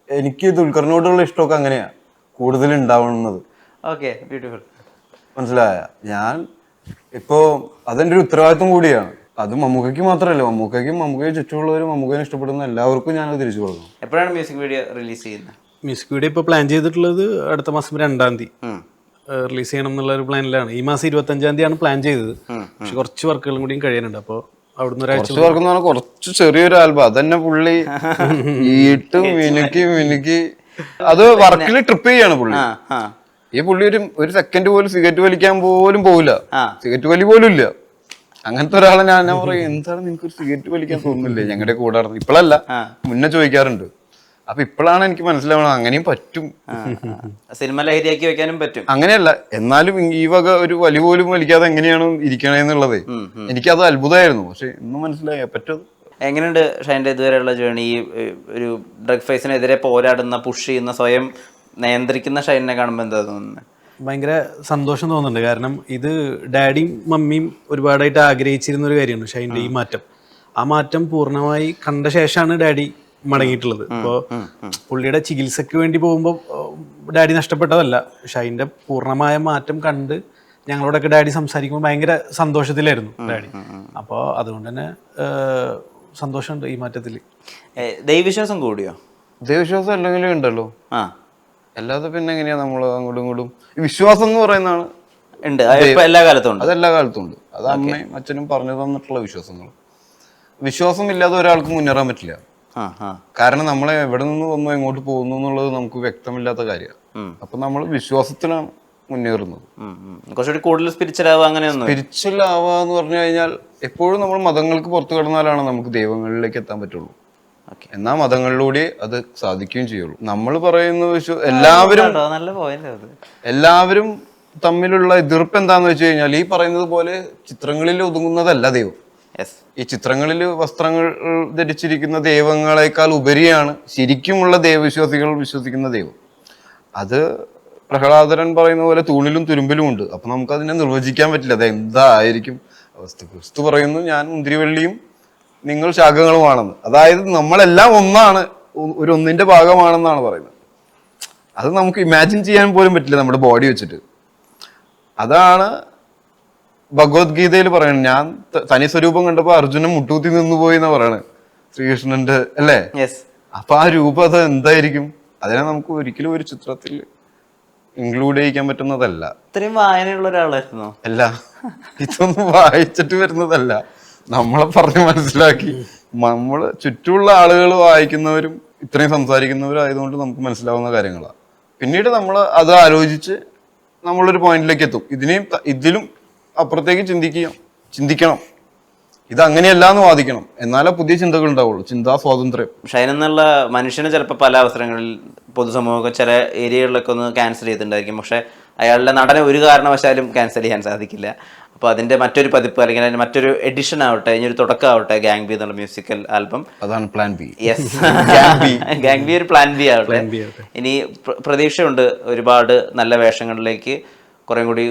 എനിക്ക് ദുൽഖറിനോടുള്ള ഇഷ്ടമൊക്കെ അങ്ങനെയാ കൂടുതൽ ഉണ്ടാവുന്നത്. Okay, beautiful. മനസ്സിലായ? ഞാൻ ഇപ്പോ അതെന്റെ ഒരു ഉത്തരവാദിത്വം കൂടിയാണ്. അത് മമ്മൂക്കയ്ക്ക് മാത്രമല്ല, മമ്മൂക്കയെ ചുറ്റുമുള്ളവരും മമ്മൂക്കനെ ഇഷ്ടപ്പെടുന്ന എല്ലാവർക്കും ഞാനത് തിരിച്ചു കൊടുക്കണം. എപ്പോഴാണ് മ്യൂസിക് വീഡിയോ റിലീസ് ചെയ്യുന്നത്? മ്യൂസിക് വീഡിയോ ഇപ്പോൾ പ്ലാൻ ചെയ്തിട്ടുള്ളത് അടുത്ത മാസം 2-ാം തീയതി. റിലീസ് ചെയ്യണം എന്നുള്ള ഒരു പ്ലാനിലാണ്. ഈ മാസം 25-ാം തീയതിയാണ് പ്ലാൻ ചെയ്തത്. പക്ഷെ കുറച്ച് വർക്കുകളും കൂടിയും കഴിയാനുണ്ട്. അപ്പോൾ അവിടുന്ന് ഒരാഴ്ച കുറച്ച് പേർക്കെന്ന് പറഞ്ഞാൽ കുറച്ച് ചെറിയൊരു ആൽബം അതന്നെ പുള്ളി ഈട്ട് മിനുക്കി അത് വർക്കിൽ ട്രിപ്പ് ചെയ്യാണ് പുള്ളി. ഈ പുള്ളി ഒരു സെക്കൻഡ് പോലും സിഗരറ്റ് വലിക്കാൻ പോലും പോവില്ല, സിഗരറ്റ് വലി പോലും ഇല്ല. അങ്ങനത്തെ ഒരാളെ ഞാൻ പറയും, എന്താണ് നിങ്ങൾക്ക് ഒരു സിഗരറ്റ് വലിക്കാൻ തോന്നുന്നില്ലേ ഞങ്ങളുടെ കൂടെ നടന്ന്? ഇപ്പോഴല്ല, മുന്നേ ചോദിക്കാറുണ്ട്. അപ്പൊ ഇപ്പോഴാണ് എനിക്ക് മനസ്സിലാവണം അങ്ങനെയും പറ്റും, സിനിമ ലഹരിയാക്കി വെക്കാനും പറ്റും. അങ്ങനെയല്ല എന്നാലും ഈ വക ഒരു വലി പോലും വലിക്കാതെ എങ്ങനെയാണ് ഇരിക്കണേന്നുള്ളത് എനിക്കത് അത്ഭുതമായിരുന്നു. പക്ഷെ ഇന്ന് മനസ്സിലായ പറ്റും. എങ്ങനെയുണ്ട് ഷൈൻ്റെ ഇതുവരെയുള്ള ജേണി? ഈ ഒരു ഡ്രഗ് ഫേസിനെതിരെ പോരാടുന്ന, പുഷ് ചെയ്യുന്ന, സ്വയം നിയന്ത്രിക്കുന്ന ഷൈനെ കാണുമ്പോൾ എന്താ തോന്നുന്നത്? ഭയങ്കര സന്തോഷം തോന്നുന്നുണ്ട്. കാരണം ഇത് ഡാഡിയും മമ്മിയും ഒരുപാടായിട്ട് ആഗ്രഹിച്ചിരുന്ന ഒരു കാര്യമാണ് ഷൈൻ്റെ ഈ മാറ്റം. ആ മാറ്റം പൂർണ്ണമായി കണ്ട ശേഷമാണ് ഡാഡി മടങ്ങിയിട്ടുള്ളത്. ഇപ്പോൾ പുള്ളിയുടെ ചികിത്സയ്ക്ക് വേണ്ടി പോകുമ്പോൾ ഡാഡി നഷ്ടപ്പെട്ടതല്ല, ഷൈൻ്റെ പൂർണ്ണമായ മാറ്റം കണ്ട് ഞങ്ങളോടൊക്കെ ഡാഡി സംസാരിക്കുമ്പോൾ ഭയങ്കര സന്തോഷത്തിലായിരുന്നു ഡാഡി. അപ്പോൾ അതുകൊണ്ട് തന്നെ സന്തോഷമുണ്ട് ഈ മാറ്റത്തിൽ. ദൈവവിശ്വാസം കൂടിയോ? ദൈവവിശ്വാസം അല്ലെങ്കിലും ഉണ്ടല്ലോ, അല്ലാതെ പിന്നെ എങ്ങനെയാ നമ്മൾ അങ്ങോട്ടും ഇങ്ങോട്ടും ഈ വിശ്വാസം എന്ന് പറയുന്നതാണ് ഉണ്ട്, എല്ലാ കാലത്തും ഉണ്ട്. അതെല്ലാ കാലത്തും ഉണ്ട്. അത് അമ്മയും അച്ഛനും പറഞ്ഞു തന്നിട്ടുള്ള വിശ്വാസങ്ങൾ. വിശ്വാസം ഇല്ലാതെ ഒരാൾക്ക് മുന്നേറാൻ പറ്റില്ല. കാരണം നമ്മളെ എവിടെ നിന്ന് വന്നു എങ്ങോട്ട് പോകുന്നു എന്നുള്ളത് നമുക്ക് വ്യക്തമില്ലാത്ത കാര്യമാണ്. അപ്പൊ നമ്മൾ വിശ്വാസത്തിലാണ് മുന്നേറുന്നത്. കുറച്ചുകൂടി കൂടുതൽ സ്പിരിച്വൽ ആവുക, അങ്ങനെയൊന്നും സ്പിരിച്വൽ ആവുക എന്ന് പറഞ്ഞു കഴിഞ്ഞാൽ എപ്പോഴും നമ്മൾ മതങ്ങൾക്ക് പുറത്തു കടന്നാലാണ് നമുക്ക് ദൈവങ്ങളിലേക്ക് എത്താൻ പറ്റുള്ളൂ. എന്നാൽ മതങ്ങളിലൂടെ അത് സാധിക്കുകയും ചെയ്യുള്ളൂ. നമ്മൾ പറയുന്ന എല്ലാവരും തമ്മിലുള്ള എതിർപ്പ് എന്താന്ന് വെച്ച് കഴിഞ്ഞാൽ ഈ പറയുന്നത് പോലെ ചിത്രങ്ങളിൽ ഒതുങ്ങുന്നതല്ല ദൈവം. ഈ ചിത്രങ്ങളിൽ വസ്ത്രങ്ങൾ ധരിച്ചിരിക്കുന്ന ദൈവങ്ങളെക്കാൾ ഉപരിയാണ് ശരിക്കുമുള്ള ദൈവവിശ്വാസികൾ വിശ്വസിക്കുന്ന ദൈവം. അത് പ്രഹ്ലാദരൻ പറയുന്ന പോലെ തൂണിലും തുരുമ്പിലും ഉണ്ട്. അപ്പൊ നമുക്കതിനെ നിർവചിക്കാൻ പറ്റില്ല അത് എന്തായിരിക്കും അവസ്ഥ. ക്രിസ്തു പറയുന്നു ഞാൻ മുന്തിരിവള്ളിയും നിങ്ങൾ ശാഖകളുമാണെന്ന്. അതായത് നമ്മളെല്ലാം ഒന്നാണ്, ഒരു ഒന്നിന്റെ ഭാഗമാണെന്നാണ് പറയുന്നത്. അത് നമുക്ക് ഇമാജിൻ ചെയ്യാൻ പോലും പറ്റില്ല നമ്മുടെ ബോഡി വെച്ചിട്ട്. അതാണ് ഭഗവത്ഗീതയിൽ പറയുന്നത്. ഞാൻ തനി സ്വരൂപം കണ്ടപ്പോ അർജുനൻ മുട്ടൂത്തി നിന്നുപോയി എന്ന് പറയണത് ശ്രീകൃഷ്ണന്റെ അല്ലേ. അപ്പൊ ആ രൂപം അത് എന്തായിരിക്കും? അതിനെ നമുക്ക് ഒരിക്കലും ഒരു ചിത്രത്തിൽ ഇൻക്ലൂഡ് ചെയ്യിക്കാൻ പറ്റുന്നതല്ല. ഇത്രയും വായനയുള്ള ഒരാളായിരുന്നോ? അല്ല, ഇതൊന്നും വായിച്ചിട്ട് വരുന്നതല്ല, നമ്മളെ പറഞ്ഞ് മനസ്സിലാക്കി. നമ്മള് ചുറ്റുമുള്ള ആളുകൾ വായിക്കുന്നവരും ഇത്രയും സംസാരിക്കുന്നവരും ആയതുകൊണ്ട് നമുക്ക് മനസ്സിലാവുന്ന കാര്യങ്ങളാണ്. പിന്നീട് നമ്മൾ അത് ആലോചിച്ച് നമ്മളൊരു പോയിന്റിലേക്ക് എത്തും. ഇതിലും അപ്പുറത്തേക്ക് ചിന്തിക്കണം, ഇത് അങ്ങനെയല്ല എന്ന് വാദിക്കണം. എന്നാലേ പുതിയ ചിന്തകൾ ഉണ്ടാവുള്ളൂ, ചിന്താ സ്വാതന്ത്ര്യം. ഷൈൻ എന്നുള്ള മനുഷ്യന് ചിലപ്പോൾ പല അവസരങ്ങളിൽ പൊതുസമൂഹം ചില ഏരിയകളിലൊക്കെ ഒന്ന് ക്യാൻസൽ ചെയ്തിട്ടുണ്ടായിരിക്കും. പക്ഷെ അയാളുടെ നടനെ ഒരു കാരണവശാലും ക്യാൻസൽ ചെയ്യാൻ സാധിക്കില്ല. അപ്പോൾ അതിന്റെ മറ്റൊരു പതിപ്പ് അല്ലെങ്കിൽ അതിന്റെ മറ്റൊരു എഡിഷൻ ആവട്ടെ, ഇനി ഒരു തുടക്കം ആവട്ടെ, ഗാങ് ബി എന്നുള്ള മ്യൂസിക്കൽ ആൽബം. അതാണ് plan B. Yes, gang B ഒരു പ്ലാൻ ബി ആവട്ടെ. ഇനി പ്രതീക്ഷയുണ്ട് ഒരുപാട് നല്ല വേഷങ്ങളിലേക്ക്. കുറെ കൂടി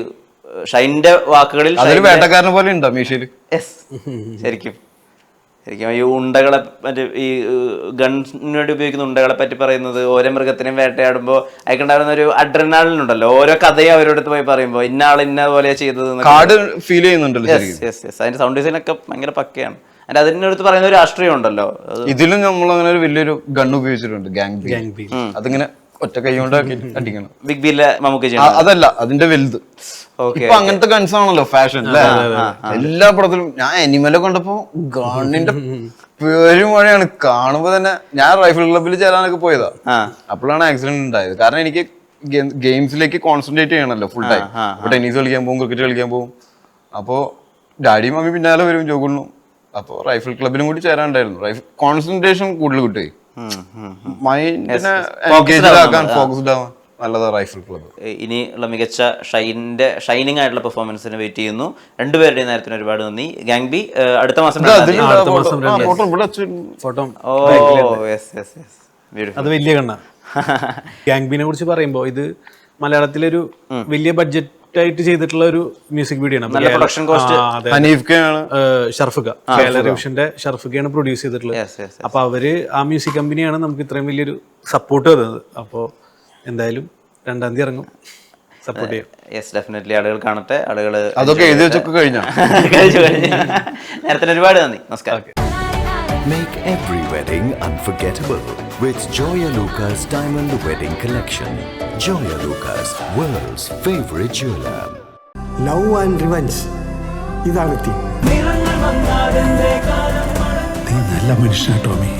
ഷൈൻ്റെ വാക്കുകളിൽ വേട്ടക്കാരനെ പോലെ ഉണ്ടോ മീശയില്? ശരിക്കും ഈ ഉണ്ടകളെ മറ്റേ ഈ ഗൺസിന് വേണ്ടി ഉപയോഗിക്കുന്ന ഉണ്ടകളെ പറ്റി പറയുന്നത്, ഓരോ മൃഗത്തിനെയും വേട്ടയാടുമ്പോൾ അയക്കുണ്ടാകുന്ന ഒരു അഡ്രിനാലിൻ ഉണ്ടല്ലോ, ഓരോ കഥയും അവരോടത്ത് പോയി പറയുമ്പോൾ ഇന്ന ആൾ ഇന്ന പോലെ ചെയ്തത് ഫീൽ ചെയ്യുന്നുണ്ടല്ലോ. അതിന്റെ സൗണ്ട് ഡിസൈൻ ഒക്കെ ഭയങ്കര പക്കയാണ്. അതിന്റെ അതിനടുത്ത് പറയുന്ന ഒരു രാഷ്ട്രീയം ഉണ്ടല്ലോ. ഇതിലും നമ്മൾ അങ്ങനെ ഒരു വലിയൊരു ഗൺ ഉപയോഗിച്ചിട്ടുണ്ട്, ഗാങ് ബി. അതിങ്ങനെ ഒറ്റ കൈ കൊണ്ട് അടിക്കണം. ബിഗ് ബിയിലെ നമുക്ക് അതല്ല, അതിന്റെ വലുത്. ഇപ്പൊ അങ്ങനത്തെ ഗൺസ് ആണല്ലോ ഫാഷൻ അല്ലേ എല്ലാ പടത്തിലും. ഞാൻ അനിമലെ കണ്ടപ്പോ ഗണ്ണിന്റെ പേരുമഴയാണ് കാണുമ്പോ തന്നെ. ഞാൻ റൈഫിൾ ക്ലബിൽ ചേരാനൊക്കെ പോയതാ, അപ്പോഴാണ് ആക്സിഡന്റ് ഉണ്ടായത്. കാരണം എനിക്ക് ഗെയിംസിലേക്ക് കോൺസെൻട്രേറ്റ് ചെയ്യണമല്ലോ ഫുൾ ടൈം. അപ്പൊ ടെന്നീസ് കളിക്കാൻ പോകും, ക്രിക്കറ്റ് കളിക്കാൻ പോകും. അപ്പോ ഡാഡിയും മമ്മി പിന്നാലെ വരും ജോഗുണ്ണും. അപ്പൊ റൈഫിൾ ക്ലബിലും കൂടി ചേരാനുണ്ടായിരുന്നു. കോൺസെൻട്രേഷൻ കൂടുതൽ കിട്ടുകയും മൈൻഡിനെ എൻഗേജ്ഡ് ആക്കാൻ, ഫോക്കസ്ഡ് ആവാൻ നല്ലതാ റൈഫിൾ ക്ലബ്. ഇനി ഉള്ള മികച്ച ഷൈനിങ് ആയിട്ടുള്ള പെർഫോമൻസിന് വെയിറ്റ് ചെയ്യുന്നു. രണ്ടുപേരുടെയും നേരത്തിന് ഒരുപാട് നന്ദി. ഗാങ് ബി അടുത്ത മാസം അത് വലിയ കണ്ണ. ഗാങ് ബിനെ കുറിച്ച് പറയുമ്പോൾ ഇത് മലയാളത്തിലൊരു വലിയ ബഡ്ജറ്റ് ആയിട്ട് ചെയ്തിട്ടുള്ള ഒരു മ്യൂസിക് വീഡിയോ ആണ്. ഷർഫുക, കേരളവിഷന്റെ ഷർഫുകയാണ് പ്രൊഡ്യൂസ് ചെയ്തിട്ടുള്ളത്. അപ്പൊ അവര് ആ മ്യൂസിക് കമ്പനിയാണ് നമുക്ക് ഇത്രയും വലിയൊരു സപ്പോർട്ട് തന്നത്. അപ്പോ എന്തായാലും 2-ാം തീയതി ഇറങ്ങും, സപ്പോർട്ട് ചെയ്യും. യെസ്, ഡെഫിനറ്റ്ലി ആളുകൾ കാണട്ടെ. ആളുകൾ അതൊക്കെ എഴുതി വെച്ചൊക്കെ കഴിഞ്ഞു. നേരത്തിന് ഒരുപാട് നന്ദി. നമസ്കാരം. Make every wedding unforgettable with Joya Lucas Diamond Wedding Collection. Joya Lucas, world's favorite jeweler. Love and revenge ഇതാണ് തീം. നീ നല്ല മനുഷ്യനാ ടോമി.